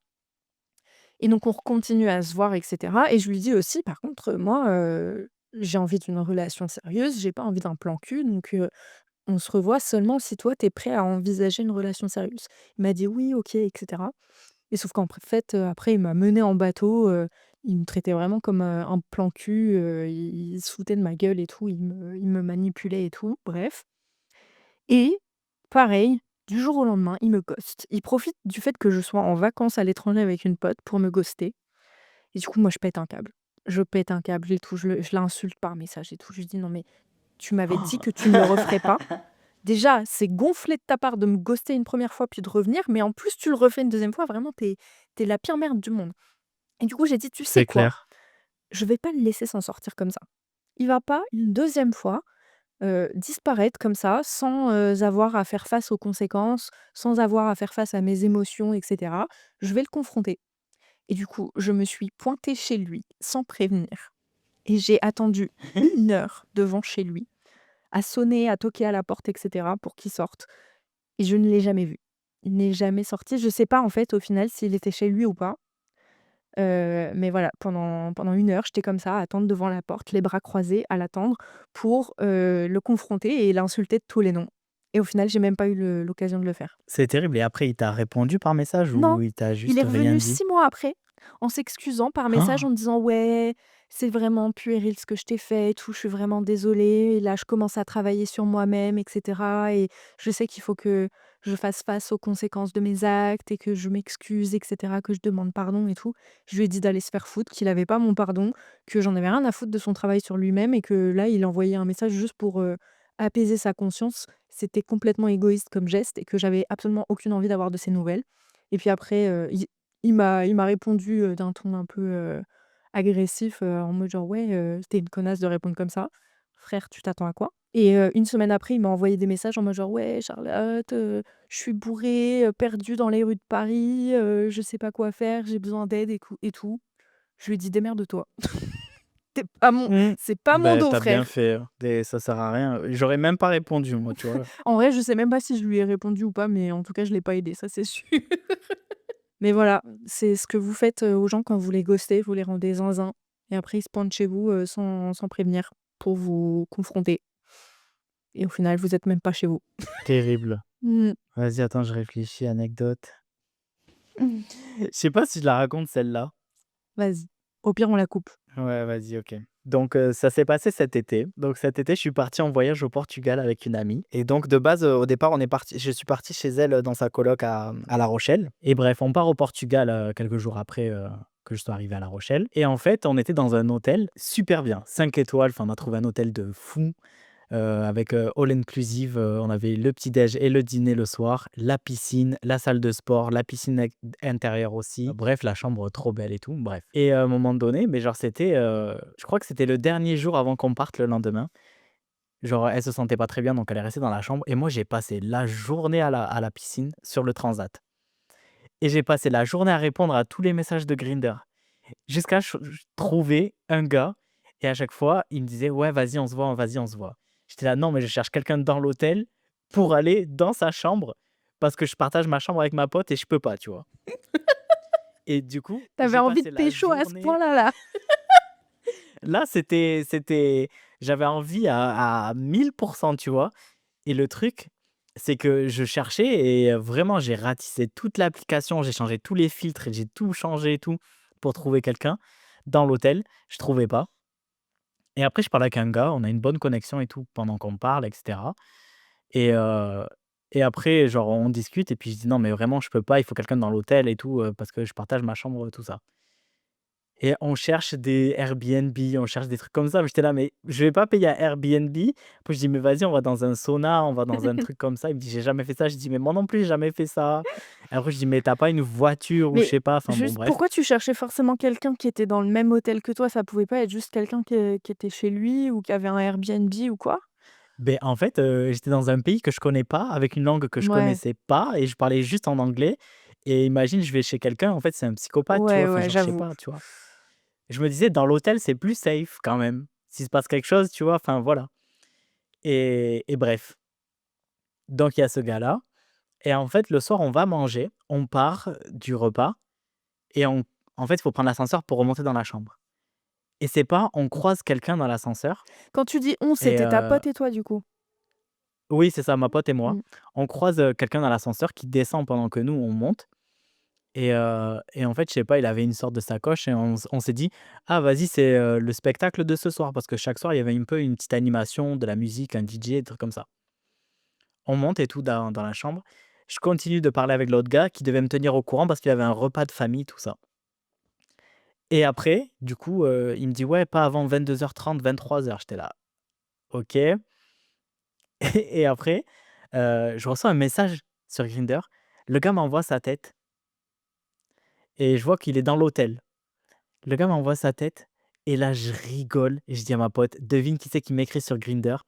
Speaker 2: Et donc on continue à se voir et cetera et je lui dis aussi: «Par contre, moi, j'ai envie d'une relation sérieuse, j'ai pas envie d'un plan cul donc on se revoit seulement si toi tu es prêt à envisager une relation sérieuse». Il m'a dit: «Oui, OK» et cetera et sauf qu'en fait, après il m'a menée en bateau, il me traitait vraiment comme, un plan cul, il se foutait de ma gueule et tout, il me manipulait et tout, bref et pareil, du jour au lendemain, il me ghost. Il profite du fait que je sois en vacances à l'étranger avec une pote pour me ghoster et du coup, moi, je pète un câble. Je pète un câble et tout, je l'insulte par message et tout. Je lui dis: «Non mais tu m'avais dit que tu ne le referais pas. Déjà, c'est gonflé de ta part de me ghoster une première fois puis de revenir, mais en plus tu le refais une deuxième fois, vraiment tu es la pire merde du monde» et du coup, j'ai dit: «Tu sais
Speaker 1: C'est
Speaker 2: quoi?
Speaker 1: clair.
Speaker 2: Je vais pas le laisser s'en sortir comme ça. Il va pas une deuxième fois, disparaître comme ça sans, avoir à faire face aux conséquences, sans avoir à faire face à mes émotions et cetera. Je vais le confronter» et du coup, je me suis pointée chez lui sans prévenir. Et j'ai attendu 1 heure devant chez lui, à sonner, à toquer à la porte et cetera pour qu'il sorte et je ne l'ai jamais vu. Il n'est jamais sorti. Je sais pas en fait au final s'il était chez lui ou pas, mais voilà, pendant 1 heure, j'étais comme ça à attendre devant la porte, les bras croisés, à l'attendre pour, le confronter et l'insulter de tous les noms et au final, j'ai même pas eu l'occasion de le faire.
Speaker 1: C'est terrible et après il t'a répondu par message
Speaker 2: Non,
Speaker 1: ou il t'a
Speaker 2: il est
Speaker 1: juste rien
Speaker 2: revenu
Speaker 1: dit?
Speaker 2: 6 mois après, en s'excusant par message, en me disant: «Ouais, c'est vraiment puéril ce que je t'ai fait et tout, je suis vraiment désolé et là, je commence à travailler sur moi-même et cetera et je sais qu'il faut que je fasse face aux conséquences de mes actes et que je m'excuse et cetera, que je demande pardon et tout». Je lui ai dit d'aller se faire foutre, qu'il avait pas mon pardon, que j'en avais rien à foutre de son travail sur lui-même et que là, il envoyait un message juste pour, apaiser sa conscience. C'était complètement égoïste comme geste et que j'avais absolument aucune envie d'avoir de ses nouvelles. Et puis après, il m'a répondu, d'un ton un peu, agressif, en mode genre: «Ouais, tu une connasse de répondre comme ça. Frère, tu t'attends à quoi?» et 1 semaine après, il m'a envoyé des messages en mode genre: «Ouais Charlotte, je suis bourré, perdu dans les rues de Paris, je sais pas quoi faire, j'ai besoin d'aide et tout». Je lui ai dit: «Démerde-toi». Tu pas mon
Speaker 1: Mmh.
Speaker 2: c'est pas mon
Speaker 1: Beh,
Speaker 2: dos,
Speaker 1: tu bien
Speaker 2: frère.
Speaker 1: fait, et ça sert à rien. J'aurais même pas répondu moi, tu vois?
Speaker 2: En vrai, je sais même pas si je lui ai répondu ou pas, mais en tout cas, je l'ai pas aidé, ça c'est sûr. Mais voilà, c'est ce que vous faites, aux gens quand vous les ghostez, vous les rendez zinzin et après ils se pointent chez vous, sans prévenir pour vous confronter et au final, vous êtes même pas chez vous.
Speaker 1: Terrible.
Speaker 2: Mmh.
Speaker 1: Vas-y, attends, je réfléchis, anecdote. Je sais pas si je la raconte celle-là.
Speaker 2: Vas-y. Au pire, on la coupe.
Speaker 1: Ouais, vas-y, OK. Donc, ça s'est passé cet été. Donc cet été, je suis parti en voyage au Portugal avec une amie et donc de base, au départ, on est parti je suis parti chez elle, dans sa coloc à La Rochelle et bref, on part au Portugal, quelques jours après, que je sois arrivé à La Rochelle et en fait, on était dans un hôtel super bien, 5 étoiles, enfin, on a trouvé un hôtel de fou. Avec, all inclusive, on avait le petit déj et le dîner le soir, la piscine, la salle de sport, la piscine intérieure aussi. Bref, la chambre trop belle et tout, bref. Et à un moment donné, mais genre c'était, je crois que c'était le dernier jour avant qu'on parte le lendemain. Genre elle se sentait pas très bien, donc elle est restée dans la chambre et moi j'ai passé la journée à la piscine sur le transat et j'ai passé la journée à répondre à tous les messages de Grindr jusqu'à trouver un gars et à chaque fois, il me disait: «Ouais, vas-y, on se voit, vas-y, on se voit». J'étais là: «Non, mais je cherche quelqu'un dans l'hôtel pour aller dans sa chambre parce que je partage ma chambre avec ma pote et je peux pas», tu vois? Et du coup,
Speaker 2: Tu avais
Speaker 1: j'ai
Speaker 2: envie de
Speaker 1: passé la
Speaker 2: pécho à ce
Speaker 1: journée
Speaker 2: point-là, là?
Speaker 1: là, c'était j'avais envie à 1000, tu vois? Et le truc, c'est que je cherchais et vraiment j'ai ratissé toute l'application, j'ai changé tous les filtres et j'ai tout changé et tout pour trouver quelqu'un dans l'hôtel. Je trouvais pas. Et après, je parle avec un gars, on a une bonne connexion et tout pendant qu'on parle, et cetera. Et et après, genre, on discute et puis je dis: «Non, mais vraiment, je peux pas, il faut quelqu'un dans l'hôtel et tout, parce que je partage ma chambre», tout ça. Et on cherche des Airbnb, on cherche des trucs comme ça, mais j'étais là: «Mais je vais pas payer un Airbnb». Après je dis: «Mais vas-y, on va dans un sauna, on va dans un truc comme ça». Il me dit: «J'ai jamais fait ça». Je dis: «Mais moi non plus, j'ai jamais fait ça». Et après je dis: «Mais t'as pas une voiture?» ou je
Speaker 2: Mais
Speaker 1: sais pas, enfin bon
Speaker 2: juste,
Speaker 1: bref.
Speaker 2: pourquoi tu cherchais forcément quelqu'un qui était dans le même hôtel que toi? Ça pouvait pas être juste quelqu'un qui était chez lui ou qui avait un Airbnb ou quoi?
Speaker 1: Ben en fait, j'étais dans un pays que je connais pas, avec une langue que je
Speaker 2: Ouais,
Speaker 1: connaissais pas et je parlais juste en anglais et imagine, je vais chez quelqu'un, en fait, c'est un psychopathe, tu vois?
Speaker 2: ouais,
Speaker 1: Enfin,
Speaker 2: ouais,
Speaker 1: genre, je sais
Speaker 2: j'avoue.
Speaker 1: pas, tu vois? Je me disais: «Dans l'hôtel, c'est plus safe quand même, s'il se passe quelque chose», tu vois? Enfin, voilà. Et bref, donc il y a ce gars-là et en fait, le soir, on va manger, on part du repas et en fait, il faut prendre l'ascenseur pour remonter dans la chambre et c'est pas on croise quelqu'un dans l'ascenseur
Speaker 2: Quand tu dis «on»,
Speaker 1: et
Speaker 2: c'était ta pote et toi, du coup?
Speaker 1: oui, c'est ça, ma pote et moi.
Speaker 2: Mmh.
Speaker 1: On croise, quelqu'un dans l'ascenseur qui descend pendant que nous, on monte. Et en fait, je sais pas, il avait une sorte de sacoche et on s'est dit: «Ah vas-y, c'est, le spectacle de ce soir», parce que chaque soir, il y avait un peu une petite animation, de la musique, un DJ, des trucs comme ça. On monte et tout dans la chambre. Je continue de parler avec l'autre gars qui devait me tenir au courant parce qu'il y avait un repas de famille, tout ça. Et après, du coup, il me dit: «Ouais, pas avant 22:30, 23:00». J'étais là: «OK». Et après, je reçois un message sur Grindr. Le gars m'envoie sa tête et je vois qu'il est dans l'hôtel. Le gars m'envoie sa tête et là, je rigole et je dis à ma pote: «Devine qui c'est qui m'écrit sur Grindr?»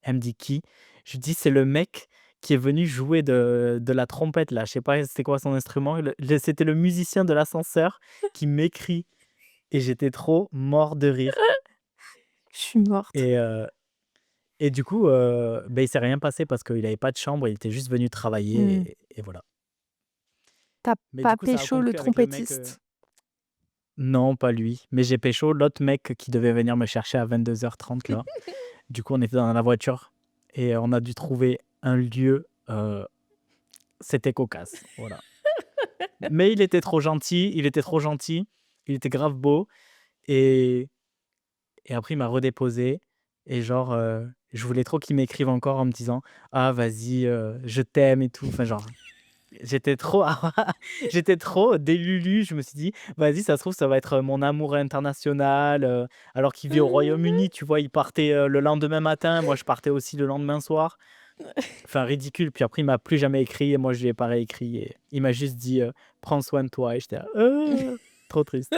Speaker 1: Elle me dit: «Qui?» Je lui dis: «C'est le mec qui est venu jouer de la trompette là, je sais pas c'était quoi son instrument, c'était le musicien de l'ascenseur qui m'écrit» et j'étais trop mort de rire
Speaker 2: Je suis morte.
Speaker 1: et du coup, il s'est rien passé parce qu'il avait pas de chambre, il était juste venu
Speaker 2: Mmh.
Speaker 1: travailler et voilà.
Speaker 2: Tu
Speaker 1: Mais du
Speaker 2: pas
Speaker 1: coup, ça a
Speaker 2: pécho le
Speaker 1: conclu avec le mec,
Speaker 2: trompettiste?
Speaker 1: non, pas lui, mais j'ai pécho l'autre mec qui devait venir me chercher à 22:30 là. Du coup, on était dans la voiture et on a dû trouver un lieu, c'était cocasse, voilà. Mais il était trop gentil, il était grave beau et après il m'a redéposé et genre, je voulais trop qu'il m'écrive encore en me disant: «Ah vas-y, je t'aime» et tout, enfin genre, j'étais trop j'étais trop délulu. Je me suis dit: «Vas-y, ça se trouve, ça va être, mon amour international», alors qu'il vit au Royaume-Uni, tu vois? Il partait, le lendemain matin, moi je partais aussi le lendemain soir. Enfin ridicule, puis après il m'a plus jamais écrit et moi je lui ai pas réécrit et il m'a juste dit, «Prends soin de toi» et j'étais là: trop triste.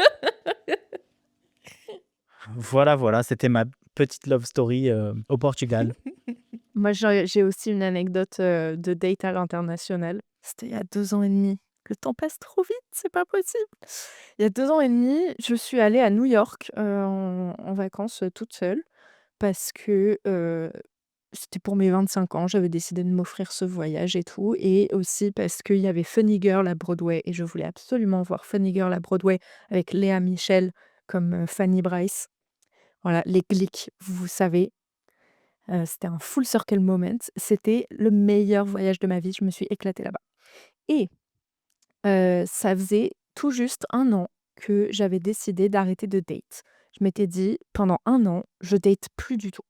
Speaker 1: Voilà, voilà, c'était ma petite love story, au Portugal.
Speaker 2: Moi, j'ai aussi une anecdote, de date à l'international. C'était il y a 2 ans et demi. Le temps passe trop vite, c'est pas possible. Il y a 2 ans et demi, je suis allée à New York, en vacances, toute seule parce que, c'était pour mes 25 ans. J'avais décidé de m'offrir ce voyage et tout et aussi parce qu'il y avait Funny Girl à Broadway et je voulais absolument voir Funny Girl à Broadway avec Léa Michel comme, Fanny Brice. Voilà, les Glick, vous savez, c'était un full circle moment. C'était le meilleur voyage de ma vie, je me suis éclatée là-bas et ça faisait tout juste 1 an que j'avais décidé d'arrêter de date. Je m'étais dit: «Pendant 1 an, je date plus du tout.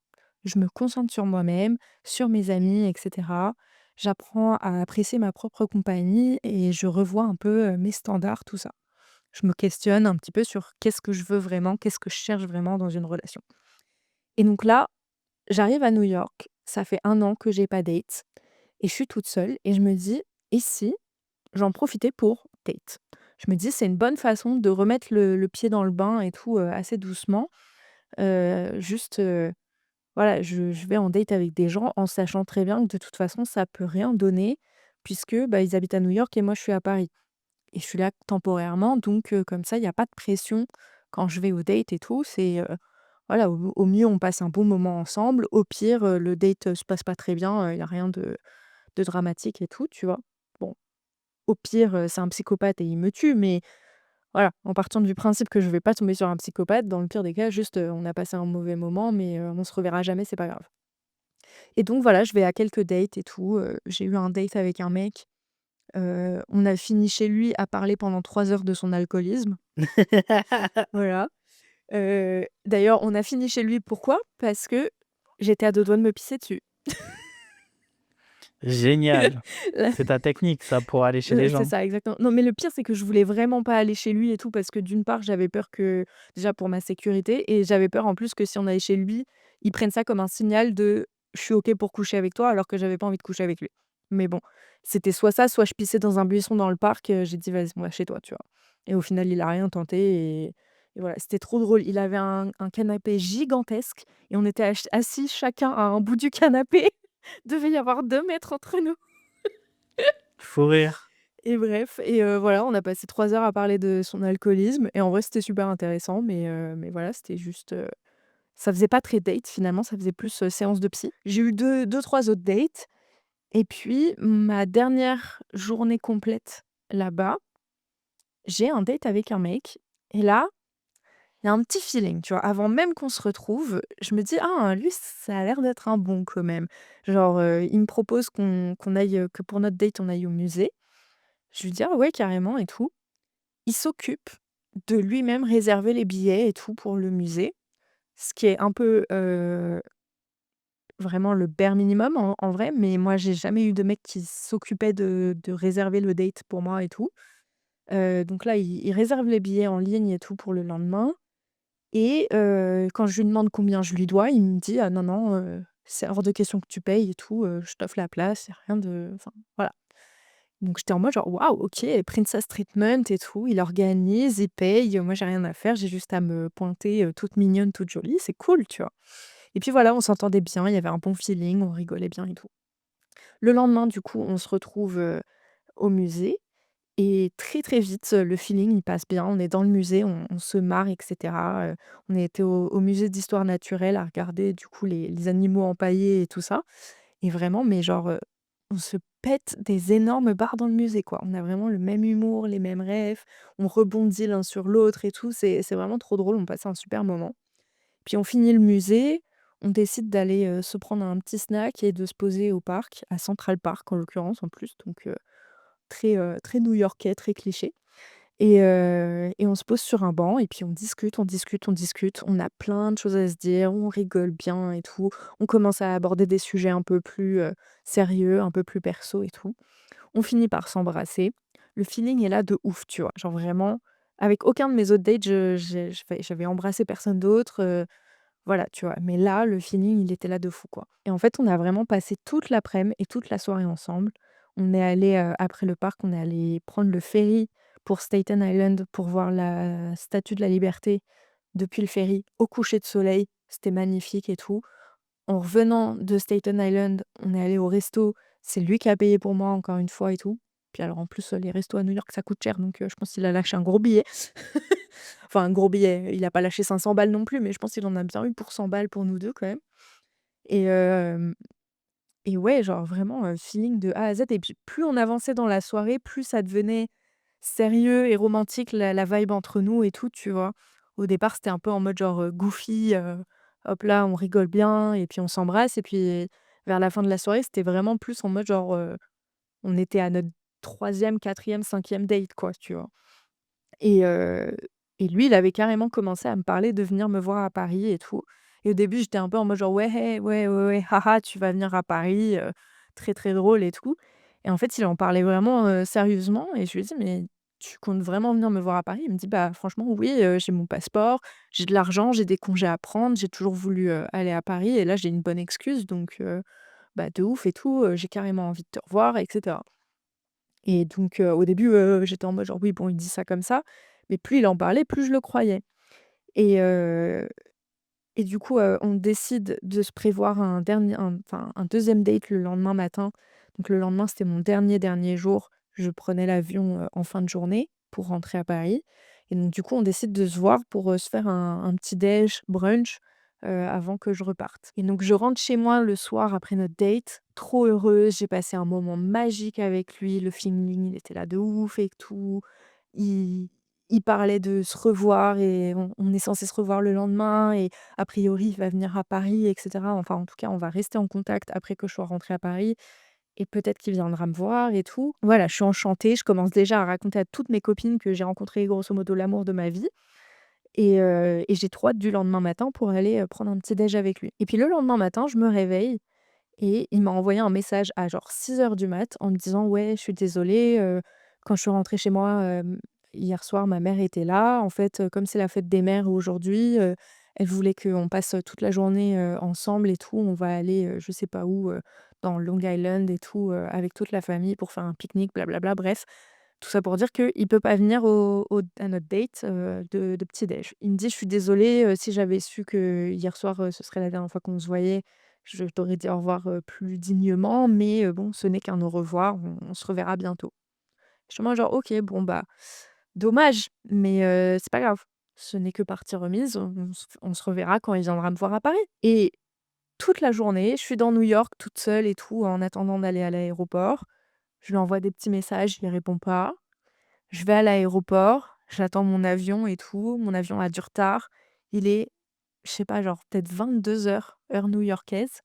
Speaker 2: Je me concentre sur moi-même, sur mes amis et cetera. J'apprends à apprécier ma propre compagnie et je revois un peu, mes standards, tout ça». Je me questionne un petit peu sur qu'est-ce que je veux vraiment, qu'est-ce que je cherche vraiment dans une relation et donc là, j'arrive à New York, ça fait 1 an que j'ai pas date et je suis toute seule et je me dis: «Et si j'en profitais pour date?» Je me dis: «C'est une bonne façon de remettre le pied dans le bain et tout, assez doucement». Juste, voilà, je vais en date avec des gens en sachant très bien que de toute façon ça peut rien donner puisque, bah, ils habitent à New York et moi je suis à Paris et je suis là temporairement donc comme ça il y a pas de pression quand je vais aux dates et tout. C'est, voilà, au mieux on passe un bon moment ensemble, au pire, le date, se passe pas très bien, il y a rien de dramatique et tout, tu vois? Bon, au pire, c'est un psychopathe et il me tue, mais voilà, en partant du principe que je vais pas tomber sur un psychopathe, dans le pire des cas, juste, on a passé un mauvais moment, mais on se reverra jamais, c'est pas grave. Et donc voilà, je vais à quelques dates et tout, j'ai eu un date avec un mec, on a fini chez lui à parler pendant 3 heures de son alcoolisme, voilà. D'ailleurs, on a fini chez lui pourquoi? Parce que j'étais à 2 doigts de me pisser dessus.
Speaker 1: Génial. C'est ta technique ça pour aller chez les
Speaker 2: C'est
Speaker 1: gens?
Speaker 2: ça, exactement. Non, mais le pire, c'est que je voulais vraiment pas aller chez lui et tout parce que d'une part, j'avais peur que déjà pour ma sécurité et j'avais peur en plus que si on allait chez lui, il prenne ça comme un signal de: «Je suis OK pour coucher avec toi», alors que j'avais pas envie de coucher avec lui. Mais bon, c'était soit ça, soit je pissais dans un buisson dans le parc, j'ai dit: «Vas-y, on va chez toi», tu vois? Et au final, il a rien tenté et voilà, c'était trop drôle. Il avait un canapé gigantesque et on était assis chacun à un bout du canapé. Devait y avoir 2 mètres entre nous.
Speaker 1: Fou rire.
Speaker 2: Et bref et voilà, on a passé 3 heures à parler de son alcoolisme et en vrai, c'était super intéressant mais voilà, c'était juste, ça faisait pas très date finalement, ça faisait plus, séance de psy. J'ai eu deux-trois autres dates et puis ma dernière journée complète là-bas, j'ai un date avec un mec et là, il y a un petit feeling, tu vois? Avant même qu'on se retrouve, je me dis: «Ah, lui, ça a l'air d'être un bon quand même». Genre, il me propose qu'on aille, que pour notre date, on aille au musée. Je lui dis: «Ah ouais, carrément et tout». Il s'occupe de lui-même réserver les billets et tout pour le musée, ce qui est un peu, vraiment le bare minimum en vrai, mais moi j'ai jamais eu de mec qui s'occupait de réserver le date pour moi et tout. Donc là, il réserve les billets en ligne et tout pour le lendemain et quand je lui demande combien je lui dois, il me dit: «Ah non, non, c'est hors de question que tu payes et tout, je t'offre la place, il y a rien de» enfin voilà. Donc j'étais en mode genre: «Waouh, OK, princess treatment et tout». Il organise, il paye, moi j'ai rien à faire, j'ai juste à me pointer, toute mignonne, toute jolie, c'est cool, tu vois? Et puis voilà, on s'entendait bien, il y avait un bon feeling, on rigolait bien et tout. Le lendemain, du coup, on se retrouve, au musée et très, très vite, le feeling, il passe bien. On est dans le musée, on se marre et cetera, on était au musée d'histoire naturelle à regarder, du coup, les animaux empaillés et tout ça et vraiment, mais genre, on se pète des énormes barres dans le musée, quoi. On a vraiment le même humour, les mêmes rêves, on rebondit l'un sur l'autre et tout. C'est vraiment trop drôle, on passe un super moment. Puis on finit le musée, on décide d'aller, se prendre un petit snack et de se poser au parc, à Central Park en l'occurrence en plus, donc très, très new-yorkais, très cliché. Et on se pose sur un banc et puis on discute, on discute, on discute. On a plein de choses à se dire, on rigole bien et tout. On commence à aborder des sujets un peu plus, sérieux, un peu plus perso et tout. On finit par s'embrasser. Le feeling est là de ouf, tu vois? Genre vraiment, avec aucun de mes autres dates, j'avais embrassé personne d'autre, voilà, tu vois? Mais là, le feeling, il était là de fou, quoi. Et en fait, on a vraiment passé toute l'après-midi et toute la soirée ensemble. On est allé après le parc, on est allé prendre le ferry pour Staten Island pour voir la Statue de la Liberté depuis le ferry au coucher de soleil. C'était magnifique et tout. En revenant de Staten Island, on est allé au resto. C'est lui qui a payé pour moi encore une fois et tout. Puis alors en plus, les restos à New York, ça coûte cher, donc je pense qu'il a lâché un gros billet. Enfin un gros billet, il a pas lâché 500 balles non plus, mais je pense qu'il en a bien eu pour 100 balles pour nous 2 quand même. Et hem et ouais, genre vraiment, feeling de A à Z et puis plus on avançait dans la soirée, plus ça devenait sérieux et romantique la vibe entre nous et tout, tu vois? Au départ, c'était un peu en mode genre, goofy, hop là, on rigole bien et puis on s'embrasse et puis vers la fin de la soirée, c'était vraiment plus en mode genre, on était à notre troisième, quatrième, cinquième date quoi, tu vois? Et lui, il avait carrément commencé à me parler de venir me voir à Paris et tout. Et au début, j'étais un peu en mode genre: «Ouais, hey, ouais, ouais, ouais, haha, tu vas venir à Paris, très, très drôle et tout». Et en fait, il en parlait vraiment, sérieusement et je lui ai dit: «Mais tu comptes vraiment venir me voir à Paris?» Il me dit: «Bah, franchement, oui, j'ai mon passeport, j'ai de l'argent, j'ai des congés à prendre, j'ai toujours voulu, aller à Paris et là, j'ai une bonne excuse donc bah, de ouf et tout, j'ai carrément envie de te revoir et cetera». Et donc au début, j'étais en mode genre: «Oui, bon, il dit ça comme ça», mais plus il en parlait, plus je le croyais. Et du coup, on décide de se prévoir un 2e date le lendemain matin. Donc le lendemain, c'était mon dernier jour. Je prenais l'avion, en fin de journée pour rentrer à Paris et donc du coup, on décide de se voir pour, se faire un petit déj, brunch, avant que je reparte. Et donc je rentre chez moi le soir après notre date, trop heureuse, j'ai passé un moment magique avec lui, le feeling, il était là de ouf et tout. Il il parlait de se revoir et on est censé se revoir le lendemain et a priori, il va venir à Paris et cetera. Enfin, en tout cas, on va rester en contact après que je sois rentrée à Paris et peut-être qu'il viendra me voir et tout. Voilà, je suis enchantée, je commence déjà à raconter à toutes mes copines que j'ai rencontré grosso modo l'amour de ma vie et j'ai trop hâte du lendemain matin pour aller, prendre un petit déj avec lui. Et puis le lendemain matin, je me réveille et il m'a envoyé un message à genre 6 heures du mat en me disant: «Ouais, je suis désolée, quand je suis rentrée chez moi, hier soir, ma mère était là. En fait, comme c'est la fête des mères aujourd'hui, elle voulait qu'on passe, toute la journée, ensemble et tout. On va aller, je sais pas où, dans Long Island et tout, avec toute la famille pour faire un pique-nique, blablabla». Bref, tout ça pour dire qu'il peut pas venir à notre date, de petit déj. Il me dit: «Je suis désolé, si j'avais su que hier soir, ce serait la dernière fois qu'on se voyait, je t'aurais dit au revoir, plus dignement, mais bon, ce n'est qu'un au revoir, on se reverra bientôt». Je suis en mode genre: «OK, bon, bah, dommage, mais c'est pas grave. Ce n'est que partie remise, on se reverra quand il viendra me voir à Paris». Et toute la journée, je suis dans New York toute seule et tout, en attendant d'aller à l'aéroport. Je lui envoie des petits messages, il répond pas. Je vais à l'aéroport, j'attends mon avion et tout, mon avion a du retard. Il est, je sais pas, genre peut-être 22 heures heure new-yorkaise.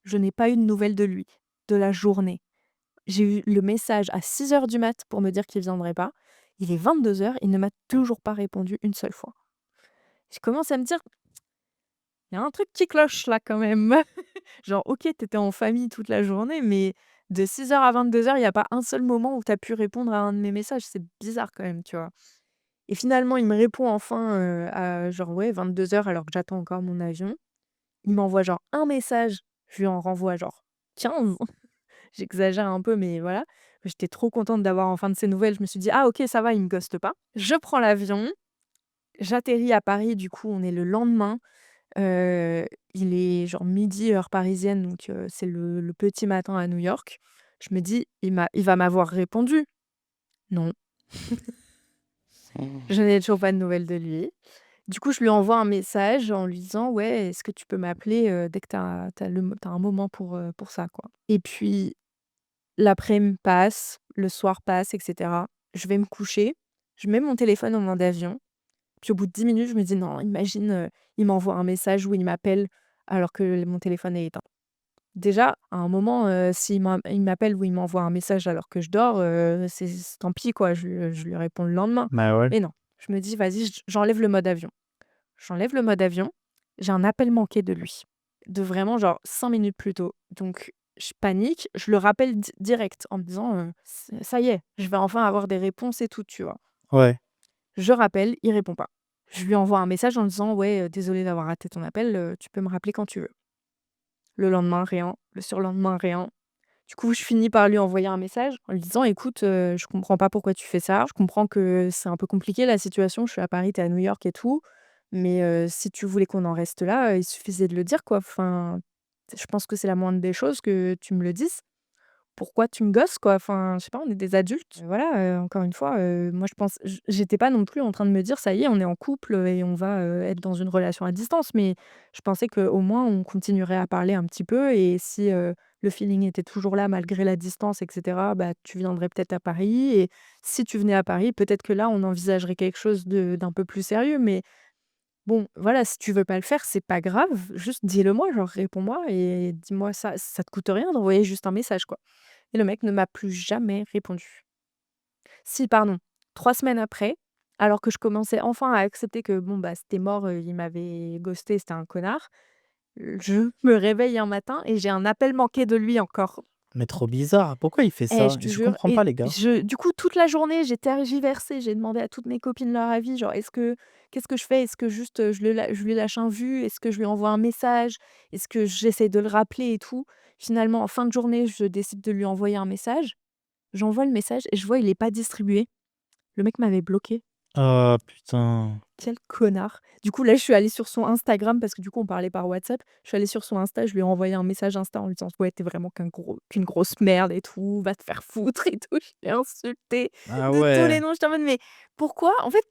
Speaker 2: Je n'ai pas eu de nouvelles de lui, de la journée. J'ai eu le message à 6 heures du mat pour me dire qu'il viendrait pas. Il est 22 heures, il ne m'a toujours pas répondu une seule fois. Je commence à me dire: «Il y a un truc qui cloche là quand même». Genre OK, tu étais en famille toute la journée, mais de 6 heures à 22 heures, il y a pas un seul moment où tu as pu répondre à un de mes messages. C'est bizarre quand même, tu vois? Et finalement, il me répond enfin, à genre, ouais, 22 heures alors que j'attends encore mon avion. Il m'envoie genre un message, je lui en renvoie genre 15. J'exagère un peu, mais voilà. J'étais trop contente d'avoir enfin de ses nouvelles. Je me suis dit: «Ah OK, ça va, il me ghoste pas». Je prends l'avion, j'atterris à Paris, du coup, on est le lendemain. Heu, il est genre midi heure parisienne, donc c'est le petit matin à New York. Je me dis: «Il va m'avoir répondu». Non, je n'ai toujours pas de nouvelles de lui. Du coup, je lui envoie un message en lui disant: «Ouais, est-ce que tu peux m'appeler, dès que tu un moment pour ça, quoi?» Et puis l'après-midi passe, le soir passe et cetera. Je vais me coucher, je mets mon téléphone en mode avion, puis au bout de 10 minutes, je me dis: «Non, imagine, il m'envoie un message ou il m'appelle alors que mon téléphone est éteint». Déjà, à un moment, il m'appelle ou il m'envoie un message alors que je dors, c'est tant pis quoi, je lui réponds le lendemain.
Speaker 1: Bah, ouais.
Speaker 2: Mais non, je me dis: «Vas-y, j'enlève le mode avion». J'enlève le mode avion, j'ai un appel manqué de lui, de vraiment genre 5 minutes plus tôt. Donc je panique, je le rappelle direct en me disant, Ça y est, je vais enfin avoir des réponses et tout», tu vois?
Speaker 1: Ouais.
Speaker 2: Je rappelle, il répond pas. Je lui envoie un message en disant: «Ouais, désolée d'avoir raté ton appel, tu peux me rappeler quand tu veux». Le lendemain, rien. Le surlendemain, rien. Du coup, je finis par lui envoyer un message en lui disant: «Écoute, je comprends pas pourquoi tu fais ça. Je comprends que c'est un peu compliqué la situation. Je suis à Paris, tu es à New York et tout. Mais si tu voulais qu'on en reste là, il suffisait de le dire, quoi. Enfin, je pense que c'est la moindre des choses que tu me le dises. pourquoi tu me gosses, quoi? Enfin, je sais pas, on est des adultes. Voilà, encore une fois, moi je pense j'étais pas non plus en train de me dire: «Ça y est, on est en couple, et on va, être dans une relation à distance», mais je pensais qu'au moins on continuerait à parler un petit peu et si, le feeling était toujours là malgré la distance et cetera, bah, tu viendrais peut-être à Paris et si tu venais à Paris, peut-être que là, on envisagerait quelque chose d'un peu plus sérieux, mais bon, voilà, si tu veux pas le faire, c'est pas grave, juste dis-le moi, genre réponds-moi et dis-moi ça te coûte rien d'envoyer juste un message, quoi. Et le mec ne m'a plus jamais répondu. Si, pardon, 3 semaines après, alors que je commençais enfin à accepter que bon, bah, c'était mort, il m'avait ghosté, c'était un connard, je me réveille un matin et j'ai un appel manqué de lui encore.
Speaker 1: Mais trop bizarre. Pourquoi il fait
Speaker 2: Eh,
Speaker 1: ça?
Speaker 2: je te
Speaker 1: Je
Speaker 2: jure
Speaker 1: comprends
Speaker 2: et
Speaker 1: pas les gars.
Speaker 2: du coup, toute la journée, j'ai tergiversé, j'ai demandé à toutes mes copines leur avis, genre: qu'est-ce que je fais? Est-ce que juste, je lui lâche un vu? Est-ce que je lui envoie un message? Est-ce que j'essaie de le rappeler et tout? Finalement, en fin de journée, je décide de lui envoyer un message. J'envoie le message et je vois il est pas distribué. Le mec m'avait bloquée.
Speaker 1: Oh putain.
Speaker 2: Quel connard! Du coup, là, je suis allée sur son Instagram parce que du coup, on parlait par WhatsApp. Je suis allée sur son Insta, je lui ai envoyé un message Insta en lui disant: «Ouais, tu vraiment qu'une grosse merde et tout, va te faire foutre et tout». Je l'ai insulté
Speaker 1: Ah
Speaker 2: de tous les
Speaker 1: ouais.
Speaker 2: noms. J'étais en mode: «Mais pourquoi?» En fait,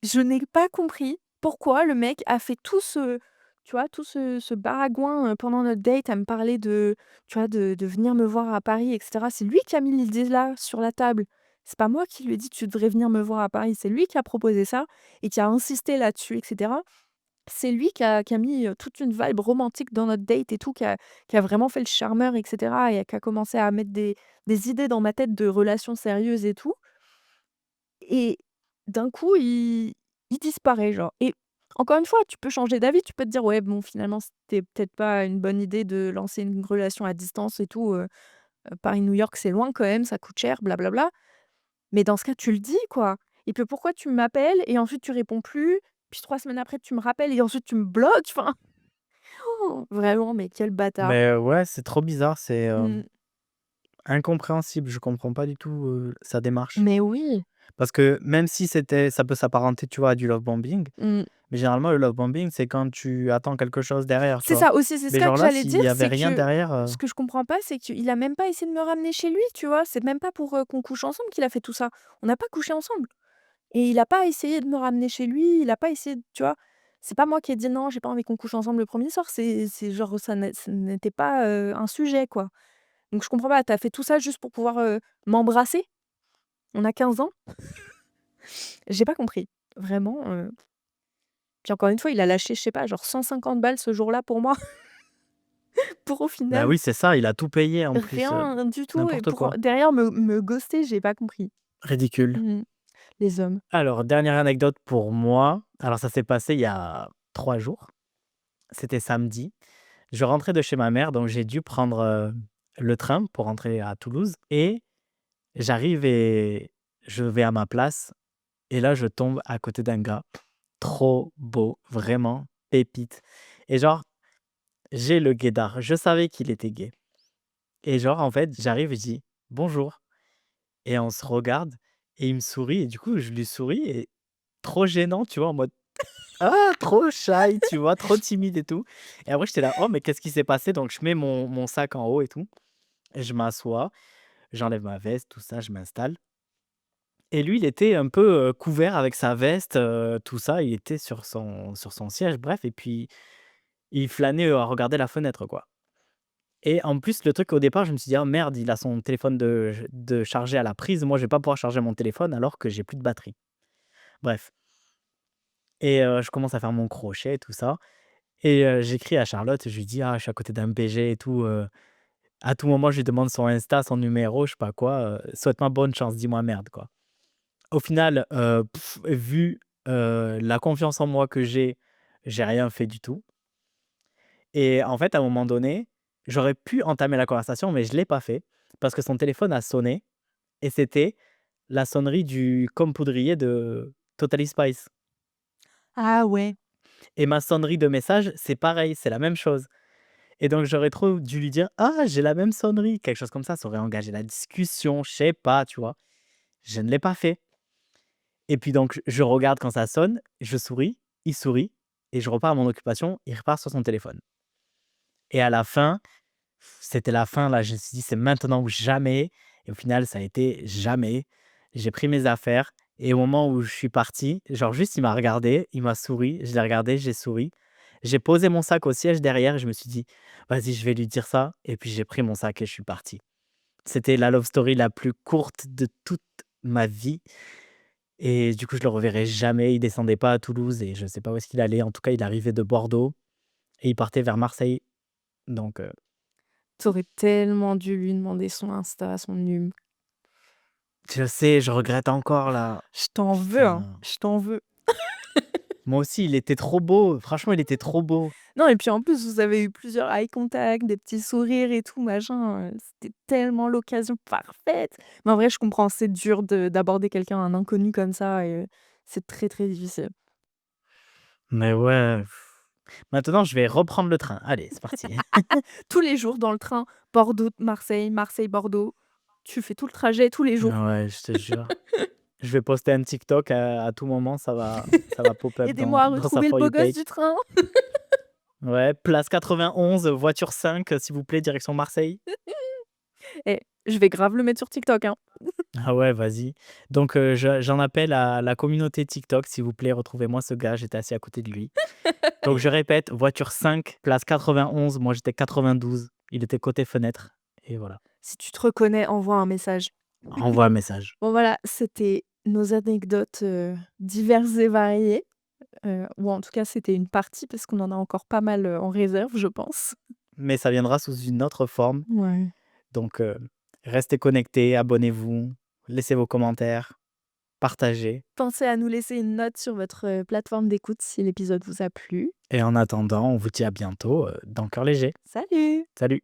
Speaker 2: je n'ai pas compris pourquoi le mec a fait tout ce tu vois, tout ce baragouin, pendant notre date à me parler de tu vois, de venir me voir à Paris et cetera. C'est lui qui a mis l'idée là, sur la table. C'est pas moi qui lui ai dit: «Tu devrais venir me voir à Paris». C'est lui qui a proposé ça et qui a insisté là-dessus et cetera. C'est lui qui a mis, toute une vibe romantique dans notre date et tout, qui a vraiment fait le charmeur et cetera et qui a commencé à mettre des idées dans ma tête de relations sérieuses et tout et d'un coup, il disparaît, genre et encore une fois, tu peux changer d'avis, tu peux te dire: «Ouais, bon, finalement, c'était peut-être pas une bonne idée de lancer une relation à distance et tout, Paris-New York, c'est loin quand même, ça coûte cher, blablabla». Mais dans ce cas, tu le dis, quoi. Et puis pourquoi tu m'appelles et ensuite tu réponds plus, puis 3 semaines après tu me rappelles et ensuite tu me bloques, enfin, vraiment, mais quel bâtard.
Speaker 1: Mais ouais, c'est trop bizarre, c'est,
Speaker 2: Mmh.
Speaker 1: incompréhensible. Je comprends pas du tout, sa démarche.
Speaker 2: Mais oui.
Speaker 1: Parce que même si ça peut s'apparenter, tu vois, à du love bombing,
Speaker 2: Mmh.
Speaker 1: mais généralement le love bombing, c'est quand tu attends quelque chose derrière, tu
Speaker 2: C'est
Speaker 1: vois?
Speaker 2: ça aussi, c'est
Speaker 1: Mais
Speaker 2: ça
Speaker 1: genre
Speaker 2: que
Speaker 1: là,
Speaker 2: j'allais
Speaker 1: s'il
Speaker 2: dire,
Speaker 1: y avait
Speaker 2: c'est
Speaker 1: rien
Speaker 2: que
Speaker 1: derrière,
Speaker 2: ce que je comprends pas, c'est qu'il a même pas essayé de me ramener chez lui, tu vois? C'est même pas pour, qu'on couche ensemble qu'il a fait tout ça. On n'a pas couché ensemble et il a pas essayé de me ramener chez lui, il a pas essayé tu vois? C'est pas moi qui ai dit: «Non, j'ai pas envie qu'on couche ensemble le premier soir», c'est genre ça n'était pas, un sujet, quoi. Donc je comprends pas, tu as fait tout ça juste pour pouvoir, m'embrasser? On a 15 ans? J'ai pas compris. Vraiment, puis encore une fois, il a lâché, je sais pas, genre 150 balles ce jour-là pour moi, pour au
Speaker 1: bah
Speaker 2: final
Speaker 1: oui, c'est ça, il a tout payé en plus,
Speaker 2: rien du tout et
Speaker 1: n'importe
Speaker 2: pour
Speaker 1: quoi.
Speaker 2: derrière me ghoster, j'ai pas compris.
Speaker 1: Ridicule.
Speaker 2: Mmh. Les hommes.
Speaker 1: Alors, dernière anecdote pour moi. Alors ça s'est passé il y a 3 jours. C'était samedi. Je rentrais de chez ma mère, donc j'ai dû prendre, le train pour rentrer à Toulouse et j'arrive et je vais à ma place et là, je tombe à côté d'un gars trop beau, vraiment pépite et genre, j'ai le guédard. Je savais qu'il était gay et genre, en fait, j'arrive et je dis: «Bonjour» et on se regarde et il me sourit et du coup, je lui souris et trop gênant, tu vois? En mode: «Ah, trop shy», tu vois? Trop timide et tout et après, j'étais là: «Oh, mais qu'est-ce qui s'est passé?» Donc je mets mon sac en haut et tout et je m'assois, j'enlève ma veste, tout ça, je m'installe et lui, il était un peu, couvert avec sa veste, tout ça. Il était sur son siège, bref et puis il flânait, à regarder la fenêtre, quoi et en plus, le truc au départ, je me suis dit: «Oh merde, il a son téléphone de charger à la prise. Moi, je vais pas pouvoir charger mon téléphone alors que j'ai plus de batterie». Bref et je commence à faire mon crochet, tout ça et j'écris à Charlotte, je lui dis: «Ah, je suis à côté d'un BG et tout, à tout moment, je lui demande son Insta, son numéro, je sais pas quoi, souhaite-moi bonne chance, dis-moi merde», quoi. Au final, vu, la confiance en moi que j'ai rien fait du tout et en fait, à un moment donné, j'aurais pu entamer la conversation, mais je l'ai pas fait parce que son téléphone a sonné et c'était la sonnerie du Comme Poudrier de Totally Spice
Speaker 2: Ah ouais.
Speaker 1: et ma sonnerie de message, c'est pareil, c'est la même chose et donc j'aurais trop dû lui dire: «Ah, j'ai la même sonnerie», quelque chose comme ça aurait engagé la discussion, je sais pas, tu vois? Je ne l'ai pas fait. Et puis donc je regarde quand ça sonne, je souris et je repars à mon occupation, il repart sur son téléphone et à la fin, C'était la fin là, je me suis dit: «C'est maintenant ou jamais» et au final, ça a été jamais. J'ai pris mes affaires et au moment où je suis parti, genre juste il m'a regardé, il m'a souri, je l'ai regardé, j'ai souri. J'ai posé mon sac au siège derrière et je me suis dit: «Vas-y, je vais lui dire ça» et puis j'ai pris mon sac et je suis parti. C'était la love story la plus courte de toute ma vie et du coup, je le reverrai jamais. Il descendait pas à Toulouse et je sais pas où est-ce qu'il allait. En tout cas, il arrivait de Bordeaux et il partait vers Marseille donc
Speaker 2: Tu aurais tellement dû lui demander son Insta, son num.
Speaker 1: je sais, je regrette encore là.
Speaker 2: Je t'en veux, hein,
Speaker 1: Putain.
Speaker 2: je t'en veux.
Speaker 1: Moi aussi, il était trop beau. Franchement, il était trop beau.
Speaker 2: Non et puis en plus, vous avez eu plusieurs eye contact, des petits sourires et tout machin, c'était tellement l'occasion parfaite. Mais en vrai, je comprends, c'est dur de d'aborder quelqu'un, un inconnu comme ça et c'est très, très difficile.
Speaker 1: Mais ouais. Maintenant, je vais reprendre le train. Allez, c'est parti.
Speaker 2: Tous les jours dans le train, Bordeaux-Marseille, Marseille-Bordeaux, tu fais tout le trajet tous les jours.
Speaker 1: Ouais, je te jure. Je vais poster un TikTok à tout moment, ça va pop-up
Speaker 2: «Aidez-moi
Speaker 1: dans
Speaker 2: à
Speaker 1: dans sa
Speaker 2: retrouver le
Speaker 1: For
Speaker 2: beau
Speaker 1: You
Speaker 2: gosse
Speaker 1: page.
Speaker 2: du train!»
Speaker 1: Ouais, place 91, voiture 5, s'il vous plaît, direction Marseille.
Speaker 2: Eh, je vais grave le mettre sur TikTok, hein.
Speaker 1: Ah ouais, vas-y. Donc j'en appelle à la communauté TikTok, s'il vous plaît, retrouvez-moi ce gars, j'étais assis à côté de lui. Donc je répète, voiture 5, place 91, moi j'étais 92, il était côté fenêtre et voilà.
Speaker 2: Si tu te reconnais, envoie un message.
Speaker 1: Envoie un message.
Speaker 2: Bon voilà, c'était nos anecdotes, diverses et variées, ou en tout cas, c'était une partie parce qu'on en a encore pas mal, en réserve, je pense.
Speaker 1: Mais ça viendra sous une autre forme.
Speaker 2: Ouais.
Speaker 1: Donc restez connectés, abonnez-vous, laissez vos commentaires, partagez
Speaker 2: Pensez à nous laisser une note sur votre, plateforme d'écoute si l'épisode vous a plu.
Speaker 1: et en attendant, on vous dit à bientôt, dans Cœur léger.
Speaker 2: Salut!
Speaker 1: Salut.